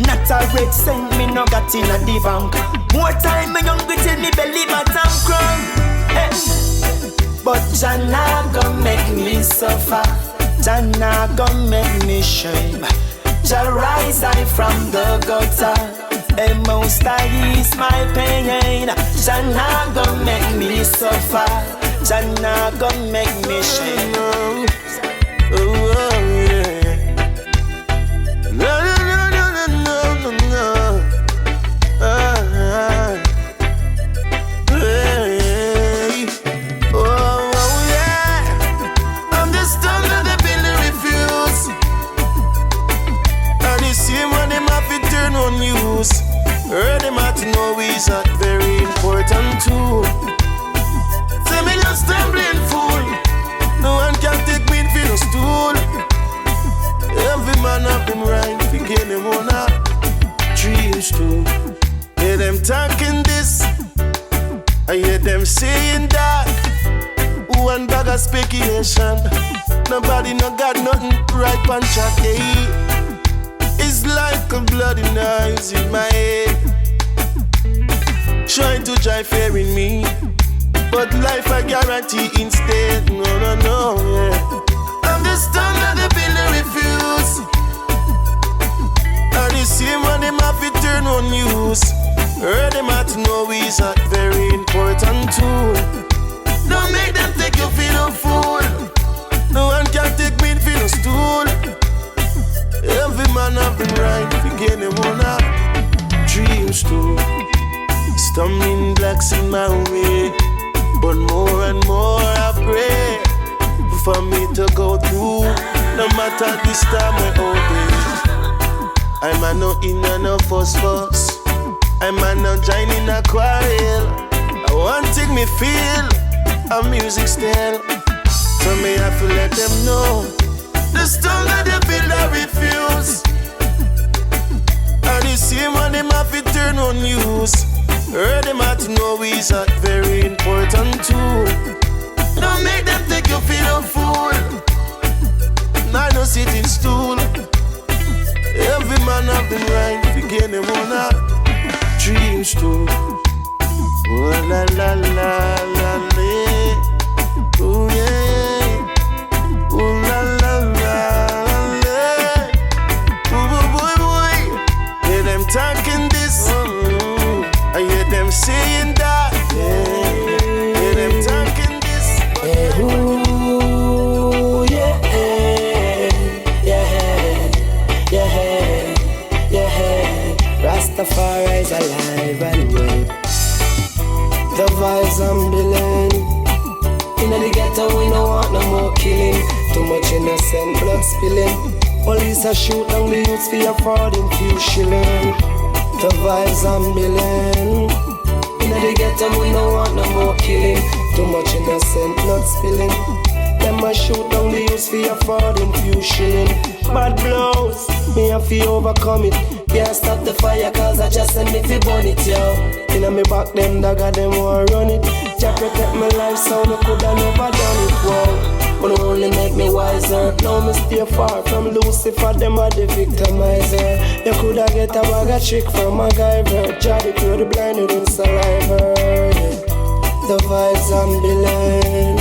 Not a red cent, me no got in a the bank. More time, me hungry till me belly bottom crumb. Hey. But Jah nah gon' make me suffer. Jah nah gon' make me shame. Jah rise I from the gutter. And most I ease my pain. Jah nah gon' make me suffer. Jah nah gon' make me shame. Heard him out to know he's not very important too. Say me just stumbling fool. No one can take me for no stool. Every man have him right, begin him on a dreams too. Hear them talking this, I hear them saying that. One bag of speculation. Nobody no got nothing right on track, hey. It's like a bloody noise in my head, trying to drive fear in me, but life I guarantee instead. No, yeah. I'm the stone of the building refuse. And the same one them have to turn on news. Heard them out to know he's not very important too. Don't make them take you for no fool. No one can take me for no stool. Every man have been right, begin him on a dreams too. Stumbling blocks in my way, but more and more I pray for me to go through. No matter this time I obey. I'm a no in and no fuss. I'm a no join in a quarrel. I want to take me feel a music style. So me have to let them know. The stone that they build I refuse. And the same one them have to turn on news. Heard them out to know he's not very important too. Don't make them take you for no fool. Now no sitting stool. Every man have them right, begin them on a dreams too. Oh la la la la la. Oh yeah. Oh la la la. Talking this, I hear them saying that. Hear them talking this. Ooh, yeah. Rastafari is alive and well. The vibes I'm building. In the ghetto we don't want no more killing. Too much innocent blood spilling. Police are shoot down the youths for affording few shilling. The vibes I'm building. In the ghetto we don't want no more killing. Too much innocent blood spilling. Them a shoot down the youths for affording few shilling. Bad blows, me have to overcome it. Can't stop the fire cause I just send me to burn it, yo. Inna me back them dagger them want run it. Jah protect my life so me coulda never done it, whoa. But only make me wiser. Now me stay far from Lucifer, them are the victimizer. You coulda get a bag of trick from a Gyver. Jolly pure the blinded in saliva. The vibes I'm building.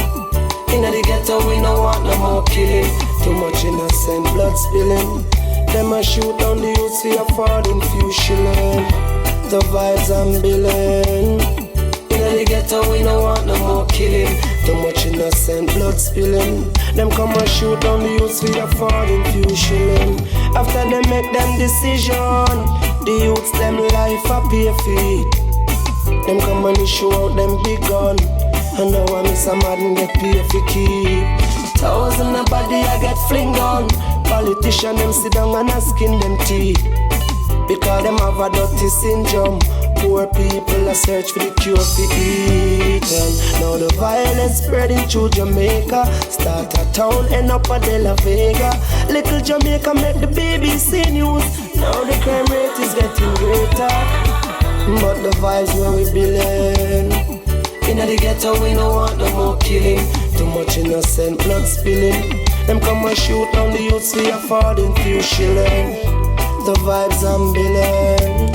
Inna the ghetto we no want no more killing. Too much innocent blood spilling. Them a shoot down the youths for affording few shilling. The vibes I'm building. Inna the ghetto we no want no more killing. Too much innocent blood spilling. Them come and shoot down the youths for affording few shilling. After they make them decision, the youths them life a pay feet. Them come and show out them big gun. And now I miss a mad and get pay for keep. Thousand a body I get fling on. Politician them sit down and a skin them teeth. Because them have a dirty syndrome. Poor people a search for the cure for eating. Now the violence spreading through Jamaica. Start a town, end up a De La Vega. Little Jamaica make the BBC news. Now the crime rate is getting greater. But the vibes where we belong. In the the ghetto we no want no more killing. Too much innocent blood spilling. Them come and shoot down the youths for affording few shilling. The vibes I'm billing.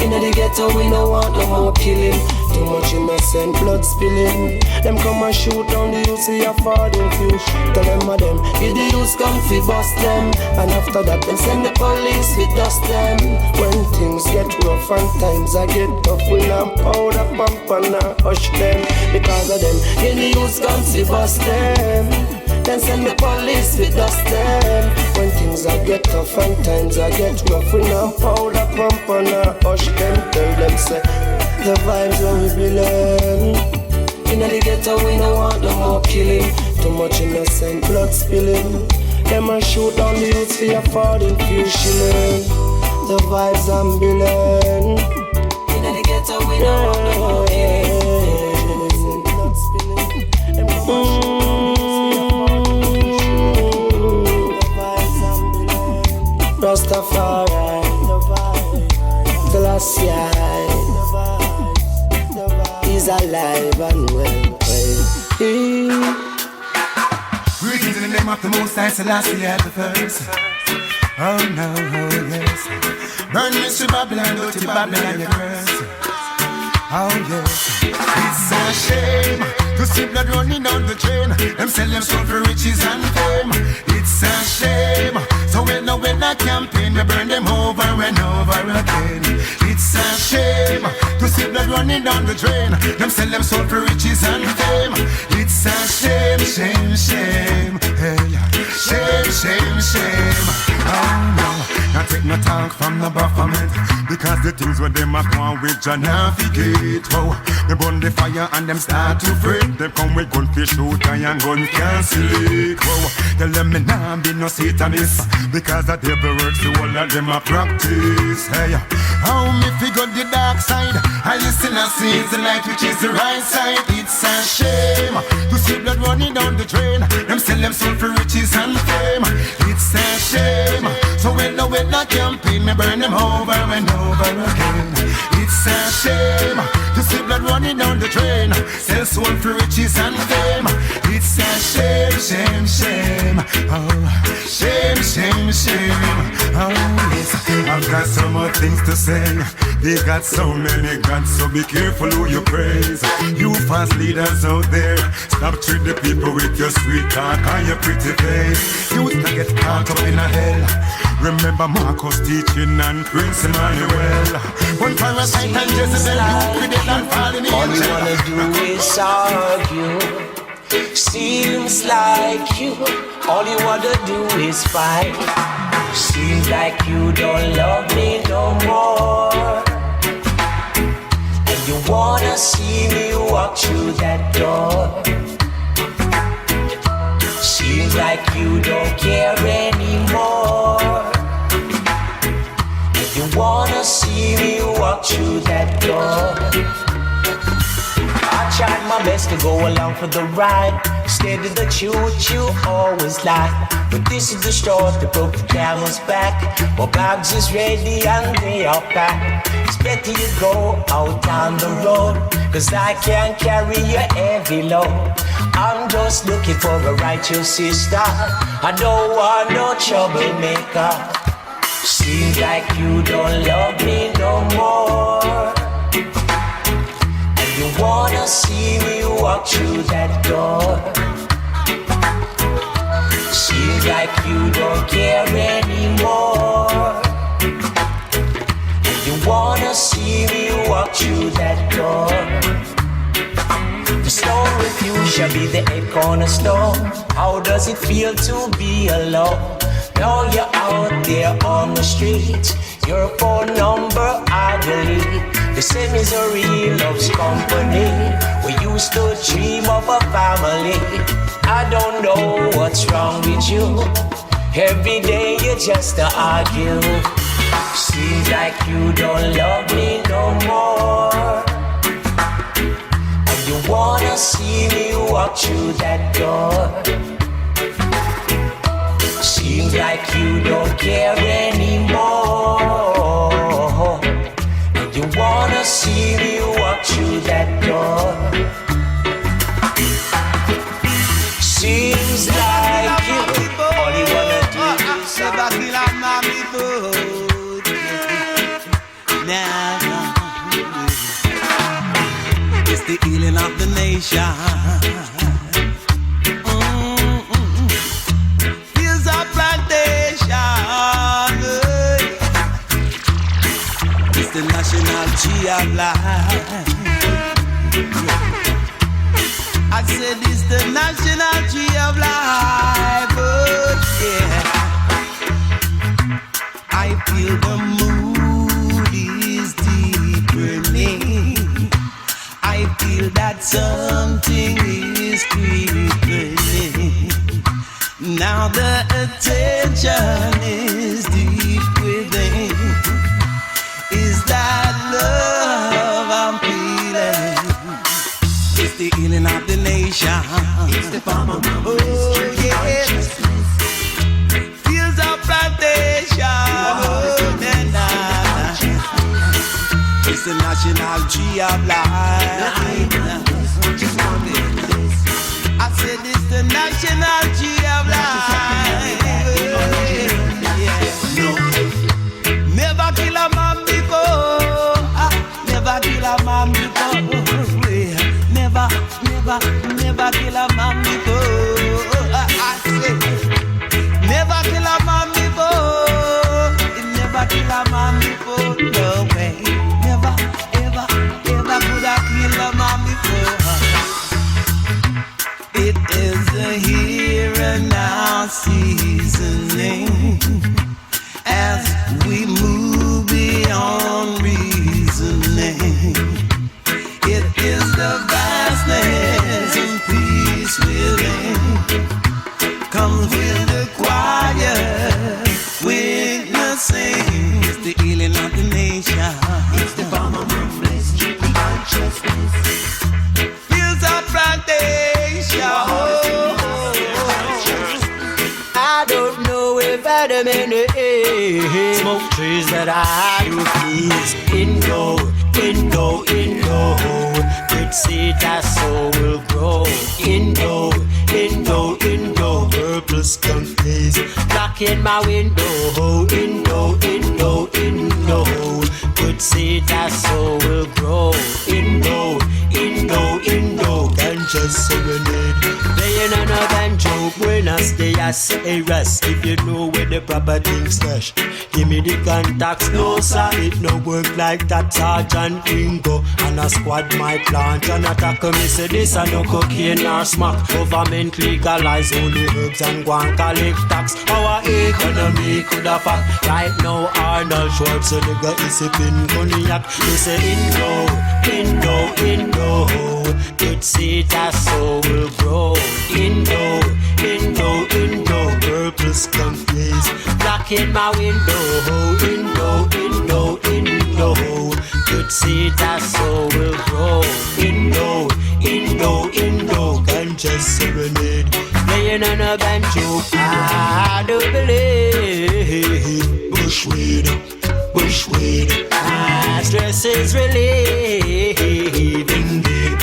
Inna the ghetto we no want no more killing. Too much innocent blood spilling. Them come and shoot down the youths for affording few. Tell them of them, if the youths come fi bust them. And after that them send the police fi dust them. When things get rough and times I get tough, we not powder pump and hush them. Because of them, if the youths come fi bust them, then send the police with dust them. When things I get tough and times I get rough, we now powder pump and hush them. Tell them say, the vibes when we belong. Inna the ghetto we no want no more killing. Too much innocent blood spilling. Them a shoot down the youths for affording few shilling. The vibes I'm billing. Inna the ghetto we no want no more killing. Blood spilling. Them come a shoot. Rastafari, Selassie, he's alive and well. Greetings in the name of the Most High, Selassie at the first. Oh no, oh yes. Burn Mr. Babylon, go to Babylon, you curse. Oh yes. It's a shame to see blood running down the drain. Them sell them soul for riches and fame. It's a shame. So when I campaign, we burn them over and over again. It's a shame to see blood running down the drain. Them sell them soul for riches and fame. It's a shame, shame, shame. Hey, shame, shame, shame. Oh no, not take no talk from the government. Because the things where them a come with Jah navigate. Wow, they burn the fire and them start to fret. They come with gun fish shoot and gun cancel it. Wow, tell them me nah be no Satanist. Because the devil works the whole of them a practice. Hey, how me figure the dark side? I listen and see the light which is the right side. It's a shame to see blood running down the drain. Them sell them soul for riches and fame. It's a shame. So when I campaign, me burn them over and over again. It's a shame to see blood running down the drain. Sell soul for riches and fame. It's a shame, shame, shame. Oh, shame, shame, shame. Oh yes, I've got so much things to say. They got so many gods, so be careful who you praise. You fast leaders out there, stop treat the people with your sweet talk and your pretty face. You not get caught up in a hell. Remember Marcus teaching and Prince Emmanuel. One parasite and Jezebel, you create and fall in the all you wanna do is argue. Seems like you, all you wanna do is fight. Seems like you don't love me no more. And you wanna see me walk through that door. Seems like you don't care anymore. And you wanna see me walk through that door. I tried my best to go along for the ride. Steady the truth, you always lie. But this is the straw that broke the camel's back. My bags is ready and they are packed. It's better you go out on the road, cause I can't carry your heavy load. I'm just looking for a righteous sister. I don't want no troublemaker. Seems like you don't love me no more. You wanna see me walk through that door. Seems like you don't care anymore. You wanna see me walk through that door. The stone with you shall be the head cornerstone. How does it feel to be alone? Now you're out there on the street. Your phone number I delete. They say misery loves company. We used to dream of a family. I don't know what's wrong with you. Every day you just argue. Seems like you don't love me no more. And you wanna see me walk through that door. Seems like you don't care anymore. And you wanna see me walk through that door. of the nation. Fields of plantation. It's the national tree of life. I said it's the national tree of life. Oh, yeah. I feel the mood is deepening. I feel that something is creeping. Now the attention is deep within. Is that love I'm feeling? It's the healing of the nation. It's the palm of my wrist. Oh, yeah. Fields of plantation. It's the national tree of life. I said it's the national tree of life. No. Never kill a man before. Never kill a man before. Never kill a man before. I say never kill a man before. Never kill a man before. No way. Never could I kill a man before. It is a here and now seasoning as we move beyond reasoning. It is the vastness and peace within. Comes with the quiet witnessing. It's the healing of the nation. It's the bomb of my place, keeping consciousness. Fields of plantation. I don't know if Adam in the air smoke trees that I do please. Indo. Good seed that soul will grow. Indo. Purple skunk days blocking my window. Indo. Good seed that soul will grow. Indo. Ganja serenade. Playing on a banjo when I stay I say rest. If you know where the proper things stash, give me the contacts. No sir, it no work like that. Sergeant Ringo and a squad my plant and attack me. Say this I no cocaine or smack. Government legalize only herbs and go and collect tax. Our economy could have fact. Right now Arnold Schwarzenegger is sipping cognac. They say Indo. Good seed that soul will grow. Indo. Purple skunk days blocking my window. Indo. Good seed that soul will grow. Indo. Ganja serenade. Playing on a banjo. I do believe. Bushweed. Stress is relieved. Indeed.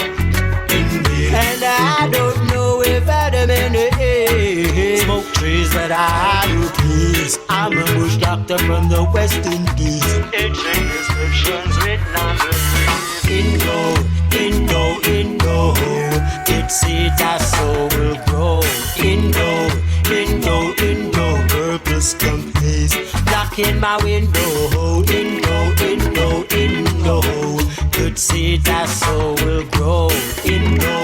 And I don't know if Adam in the air smoke trees, but I do please. I'm a bush doctor from the West Indies. It's prescriptions written on the Indo. Good seed that soul will grow. Indo. Purple skunk days blocking my window. Indo. Good seed that soul will grow. Indo.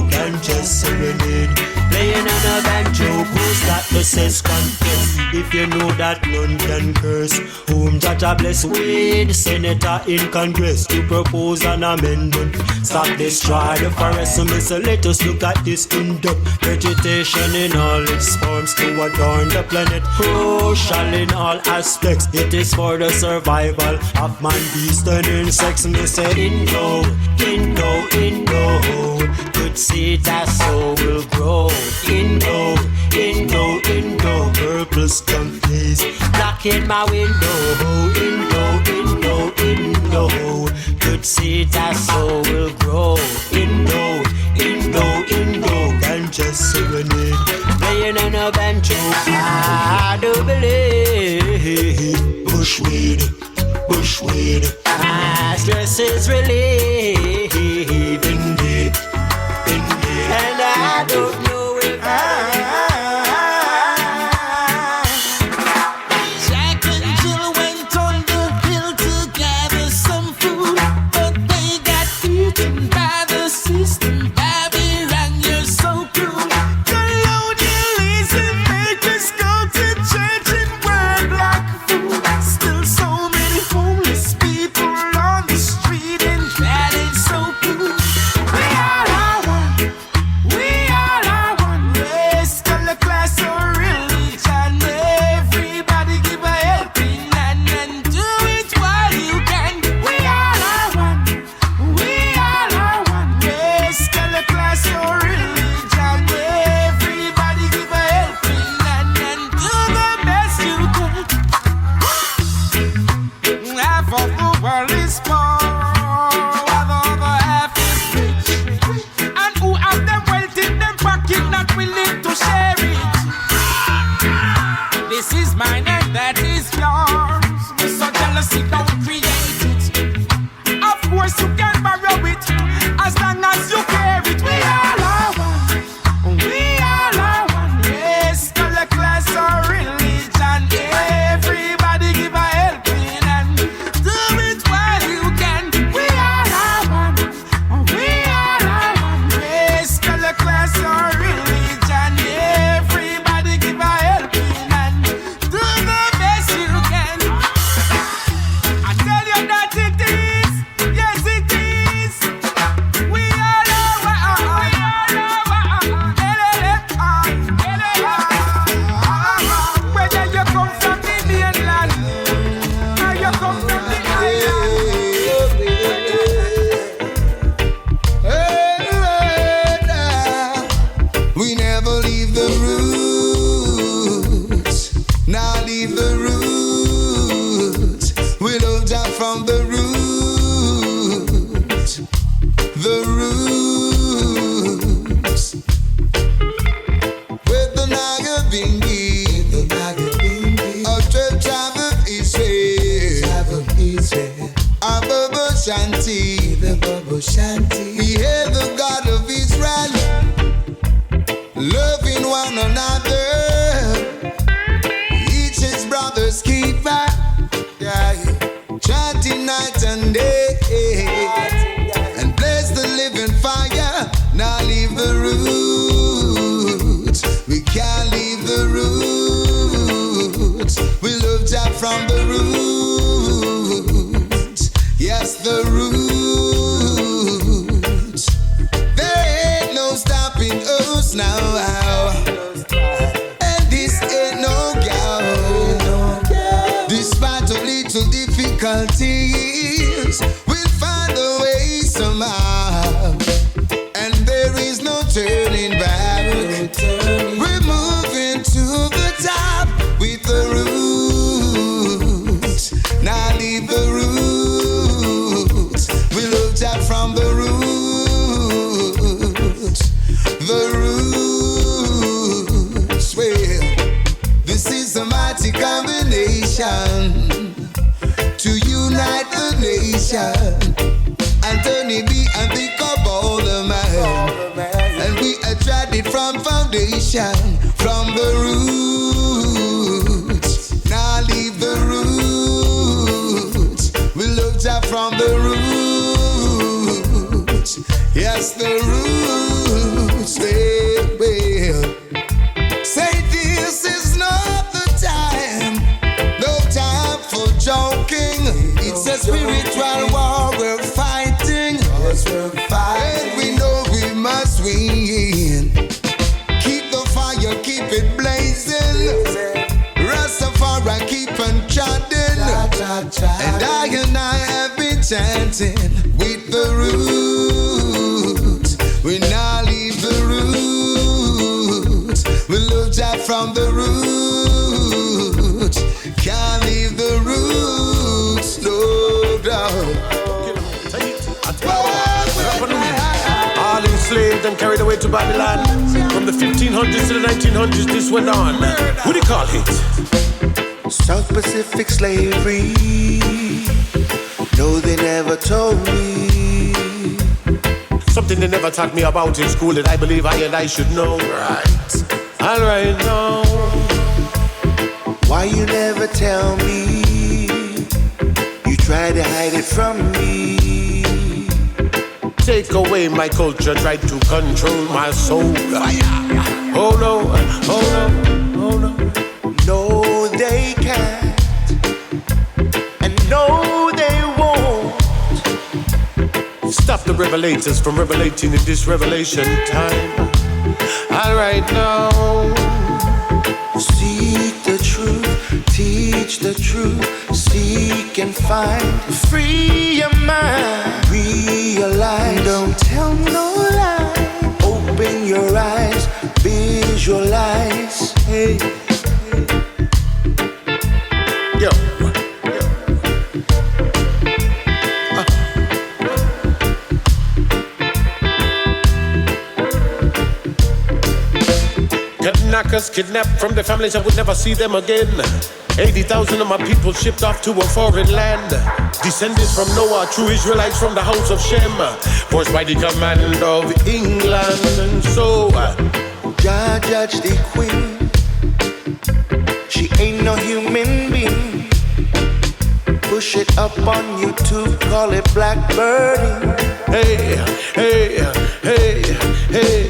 Ganja serenade. Playing on a banjo, who's got the says contest? If you know that none can curse, whom Jaja bless with senator in Congress to propose an amendment. Stop destroy the forest. So let us look at this in-depth. Vegetation in all its forms to adorn the planet. Crucial in all aspects. It is for the survival of man, beast and insects. Me say Indo. Good seed that soul will grow. Indo. Purple skunk days blocking my window. Indo. Good seed that soul will grow. Indo. Ganja serenade. Playing on a banjo. I do believe. Bushweed. Stress is relieved. the roots. With the Naga Bingi, a 12 tribe of Israel, Abba Shanti, we hail the God of Israel, loving one another, each his brother's keeper, chanting night and day, and bless the living fire. Now leave the roots, we can't leave the roots. We love Jah from the roots, yes, the roots. There ain't no stopping us now, and this ain't no doubt. Despite of little difficulties, we'll find a way somehow, and there is no turning back. We're moving to the top with the roots. Now leave the roots. We love Jah from the roots. The roots. Well, this is a mighty combination to unite the nation. Anthony B and think of all the man, and we tried it from foundation, from the roots. Now leave the roots. We love Jah from the roots. Yes, the roots. Well, say this is not the time, no time for joking. It's a spiritual war we're fighting, and we know we must win. Keep the fire, keep it blazing. Rastafari keep on chanting, and I have been chanting with the roots. We now leave the roots. We love Jah from the roots. Can't leave the roots, no doubt. All enslaved and carried away to Babylon. From the 1500s to the 1900s, this went on. What do you call it? South Pacific slavery. No, they never told me. Something they never taught me about in school that I believe I should know. Right. All right now. Why you never tell me? You try to hide it from me. Take away my culture, try to control my soul. Oh no, oh no, oh no. No, they can't, and no, they won't. Stop the revelators from revelating in this revelation time. All right now. Seek the truth, teach the truth, seek and find. Free your mind, realize. Don't tell no lie. Open your eyes, visualize. Hey. Yo. Kidnappers kidnapped from their families, I would never see them again. 80,000 of my people shipped off to a foreign land. Descended from Noah, true Israelites from the house of Shem. Forced by the command of England. And so God judge the queen. She ain't no human being. Push it up on YouTube, call it blackbirding. Hey, hey, hey, hey.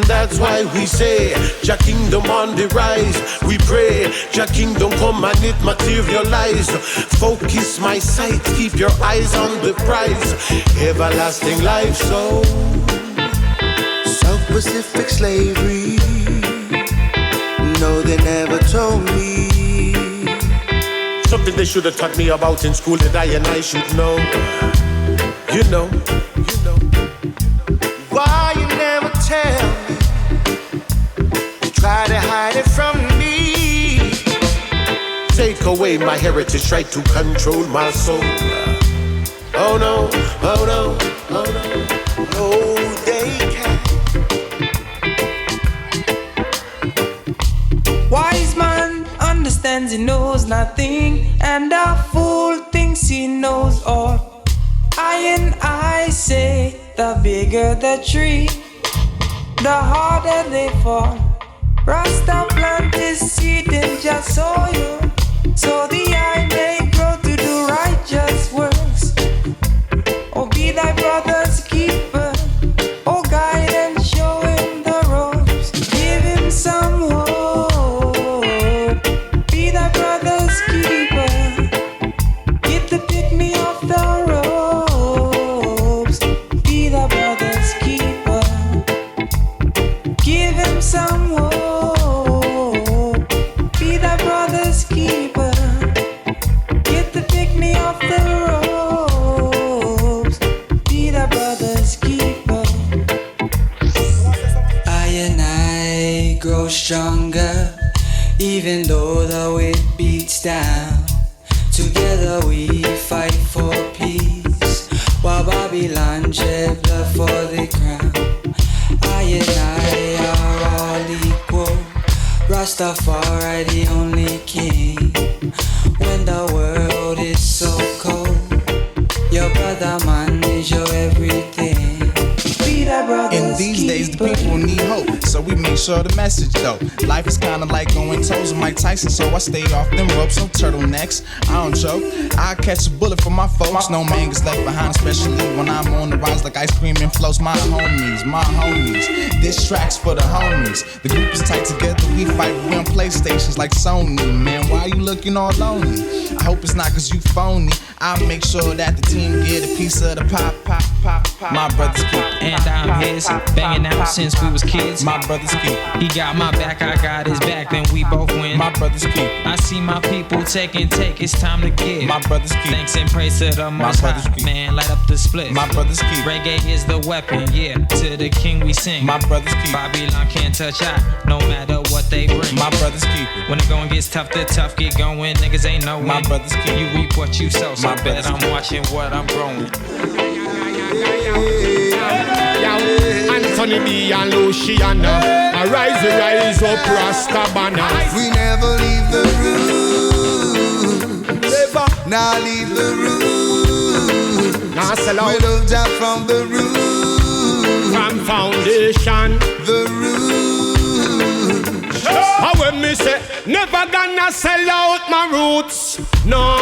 That's why we say, Jah kingdom on the rise. We pray, Jah kingdom come and it materialize. Focus my sight, keep your eyes on the prize. Everlasting life, so South Pacific slavery. No, they never told me. Something they should have taught me about in school that I should know. You know. Why you never tell me? You try to hide it from me. Take away my heritage, try to control my soul. Oh no, oh no, oh no. No, they can't. Wise man understands he knows nothing, and a fool thinks he knows all. I say, the bigger the tree, the harder they fall. Rasta plant his seed in just soil, so the eye may grow to do righteous works. Oh, be thy brother's keeper, oh, guide and show him the ropes. Give him some hope, be thy brother's keeper. Get the pick-me off the ropes, be thy brother's keeper. Give him some hope. Stronger, even though the weight beats down. Together we fight for peace, while Babylon shed blood for the crown. I and I are all equal, Rastafari the only king. When the world is so cold, your brother man is your everything. In these days, the people need hope, so we make sure the message dope. Life is kinda like going toes with Mike Tyson, so I stay off them ropes, no turtlenecks. I don't choke. I catch a bullet for my folks. No man gets left behind, especially when I'm on the rise like ice cream and flows. My homies, my homies. This track's for the homies. The group is tight together, we fight. We on PlayStations like Sony. Man, why you looking all lonely? I hope it's not cause you phony. I'll make sure that the team get a piece of the pop. My brother's keep. And I'm his, banging out since we was kids. My brother's keep. He got my back, I got his back, then we both win. My brother's keep. I see my people take, it's time to give. My brother's keep. Thanks and praise to the Most High. Man, light up the split. My brother's keep. Reggae is the weapon, yeah. To the king we sing. My brother's keep. Babylon can't touch out, no matter what they bring. My brother's keep. When the going gets tough, the tough get going. Niggas ain't no win. My brother's keep. You reap what you sow, so I bet I'm watching what I'm growing. Anthony B and Luciano, rise up, Rasta banner. We never leave the room. Never. Now leave the room. Now sell out. We love Jah from the room. From foundation. The room. How when me say, never gonna sell out my roots. No,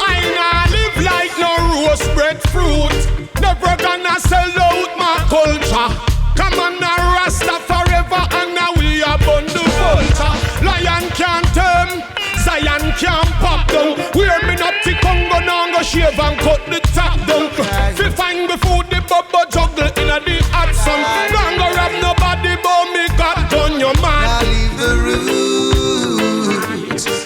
I nah live like no roast breadfruit. Never gonna sell out my culture. Come on now, Rasta forever, and now we are born the vulture. Lion can't tame, Zion can't pop down. Wear me not the Congo, now go shave and cut the top down. Fi find the food, the bubble juggle in a the hot sun. Don't go rob nobody, but me got done your man. Now leave the room.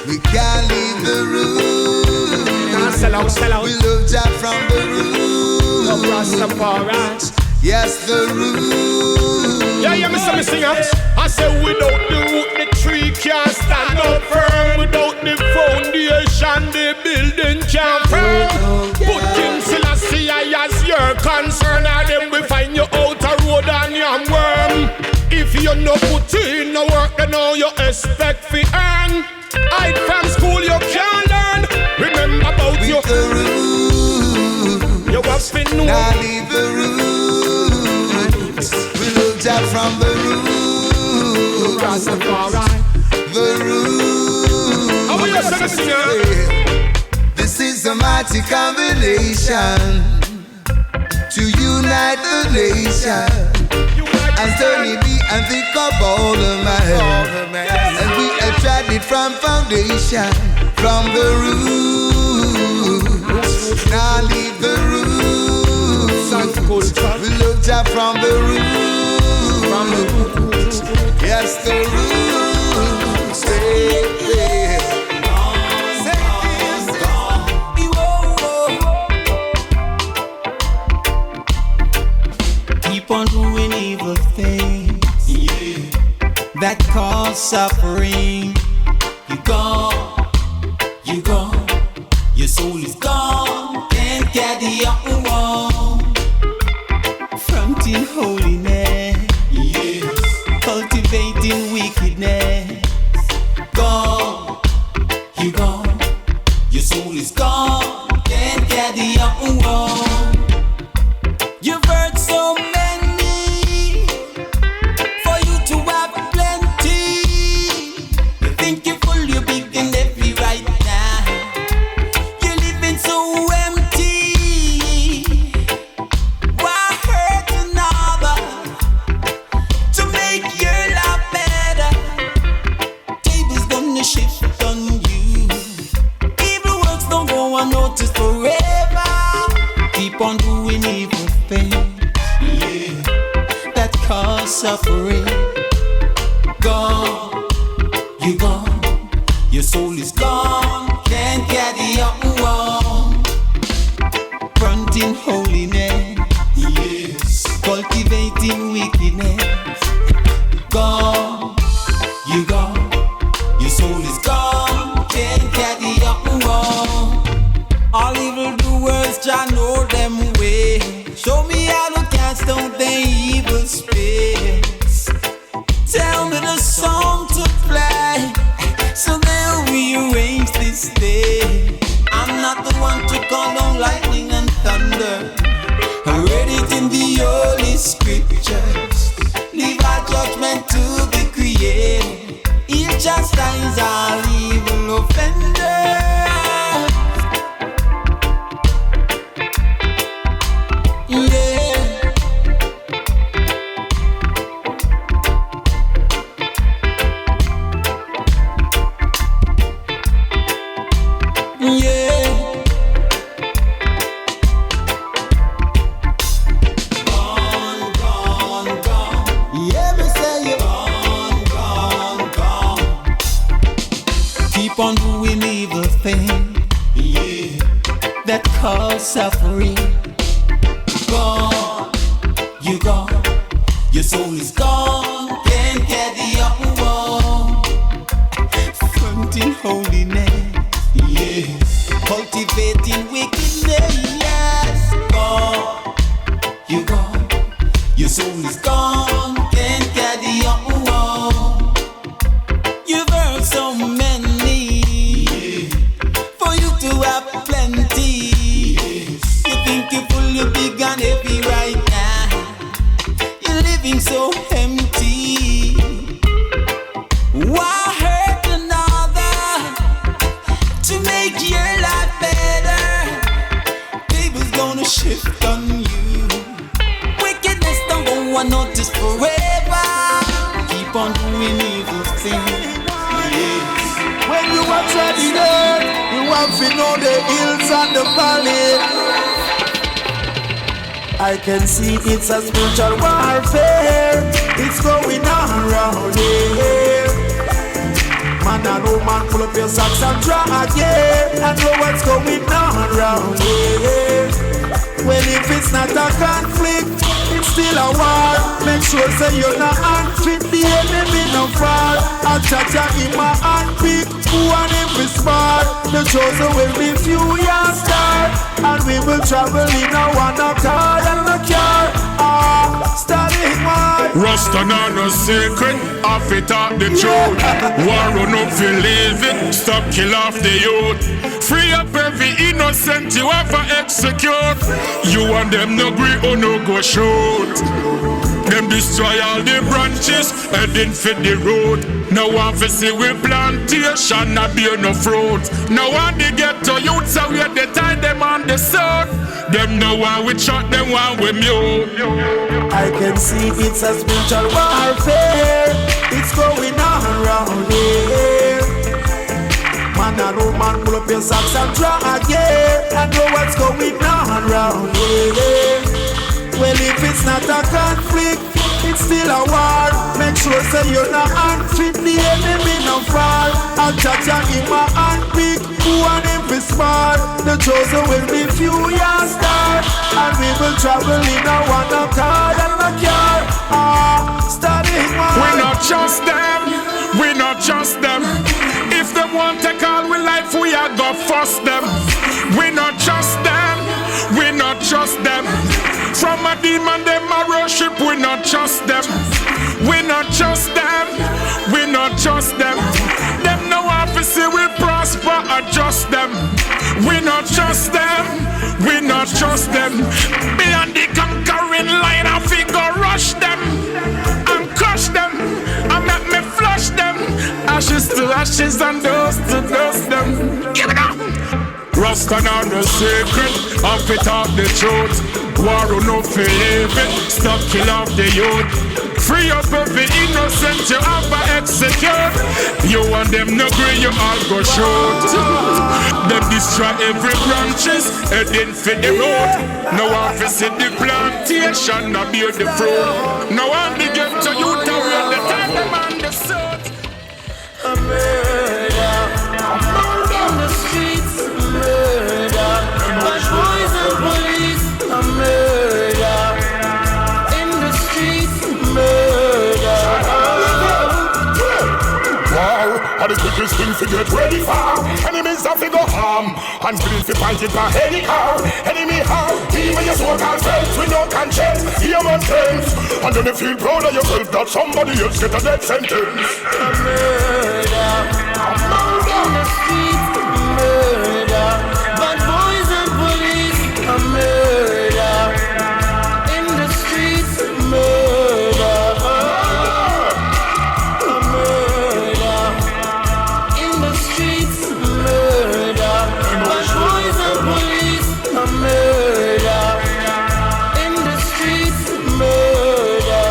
We can't leave the room. Now sell out. We love Jah from the room. Rastafari. Yes, the root. Yeah, me sing up. I say without the root, the tree can't stand up firm. Without the foundation, the building can't firm. Put King Selassie as your concern, and then we find you out a road and you worm. If you no put in no work, then all you expect fi earn. Hide from school, you can't learn. Remember about you. The root. You have to know. Now leave the root. We look Jah from the root. Rastafari. The root. How are you sing? This is a mighty combination to unite the nation. And Tony B and think of all the man. And we attract it from foundation, from the root. Now leave the root. We look Jah from the root. Yes, the root. Say, keep on doing evil things, that cause suffering. You gone, your soul is gone, can't carry your own. From fronting holiness, yes, cultivating wickedness. Gone, you gone, your soul is gone, can't carry your own. You've heard so many, for you to have plenty. You think you're full, you're big and heavy right now. You're living so empty. Why hurt another to make your life better? Tables gonna shift on you. Evil works don't go unnoticed forever. Keep on doing evil things, yeah, that cause suffering. Gone, you gone, your soul is gone, can't carry your own. Fronting holiness, yes, cultivating wickedness. Gone, you gone, your soul is gone, can't carry your own. All evil doers, Jah know them way. Show me how to cast out the evil spirits. Tell me the song to play, so they'll rearrange this day. I'm not the one to call on lightning and thunder. I read it in the Holy Scriptures. Leave our judgment to the Creator. He'll chastise all evil offenders. On doing evil things, yeah, that cause suffering. Gone, you gone, your soul is gone, can't carry your own. Fronting holiness, yes, cultivating wickedness. Yes, gone, you gone, your soul is gone, can't carry your own. You've heard so many. To have plenty, yes. You think you're full, you're big and heavy right now. You're living so empty. Why hurt another to make your life better? Tables gonna shift on you. Wickedness don't go unnoticed forever. Keep on doing evil things, yes. When you are treading earth, you have to know the hills and the valley. I can see it's a spiritual warfare. It's going on around here. Man and woman, pull up your socks and try again. And know what's going on around here. Well, if it's not a conflict, it's still a war. Make sure say you're not unfit. The enemy no fall. I'll touch in my handpick. Who and him be smart? The chosen will be few years start. And we will travel in a one accord and a car. Starting one. Rasta no secret, off it up the truth. War run up for leave it, stop kill off the youth. Free up every innocent you have to execute. You and them no agree or no go shoot. Them destroy all the branches, heading for the road. No one for see we plantation, not bear no fruit. No one they get to youth, so we they tie them on the sword. Them no one we shot, them one we mute. I can see it's a spiritual warfare. It's going on around here. Man and woman, pull up your socks and try again. And know what's going on around here. Well, if it's not a conflict, it's still a war. Make sure say you're not unfit. The enemy no fall. I'll touch in my handpick. Who and him be smart? The chosen will be few years start. And we will travel in a one accord and a car. Starting one. We not trust them. We not trust them. If them want to call we life, we are go first them. We not trust them. We not trust them. From a deep demon them a worship, we not trust them. We not trust them. We not trust them. Them no officer will prosper, adjust them. We not trust them. We not trust them. Beyond the conquering line, I figure rush them and crush them and make me flush them. Ashes to ashes and dust to dust them. Give it up. Rasta not the secret, and fit off the truth. War who no feel living, stop kill off the youth. Free up every innocent you have to execute. You and them no agree, you all go shoot. Them destroy every branches, heading for the road. No one to see the plantation, no bear the fruit. No one to get to you to wear the time them on the suit. A murder, in the streets, murder. Bad boys and police, a murder. In the streets, murder. Wow, are the quickest thing to get ready for. Enemies have to go harm, and feeling to fight it by any car. Enemy harm, even your so-called friends with no conscience. Hear my friends, and then you feel proud of yourself that somebody else get a death sentence. A murder, in the streets, murder. Bad boys and police, a murder. In the streets, murder. A murder. In the streets, murder. Bad boys and police, a murder. In the streets, murder.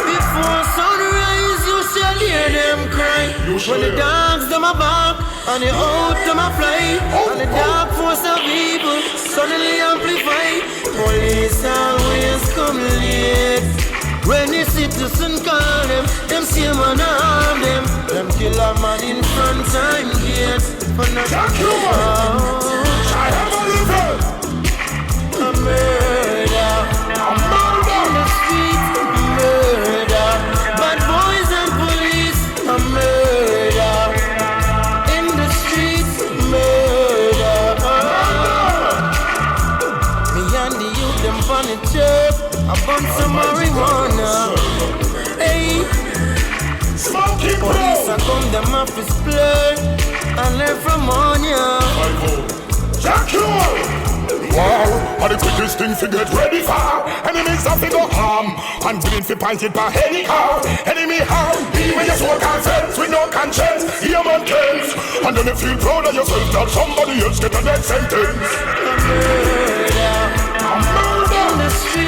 Before sunrise, you shall hear them cry. When the dogs them a bark and the out them a fly, and the dark force of evil suddenly amplify. Police always come late. When the citizen call them see man harm them. Them kill a man in front time gate for nothing. A murder, in the streets, murder. Bad boys and police, a murder. In the streets, murder. Me and the youth them on the church, a bunch of marijuana. Hey, police a come them off his blood and learn from on ya. Wow, are the quickest thing to get ready for. Enemies have to go harm, and willing to fight it by any car. Enemy harm, even your so-called friends with no conscience. Hear my friends, and then you feel proud of yourself that somebody else get a death sentence. A murder, in the street.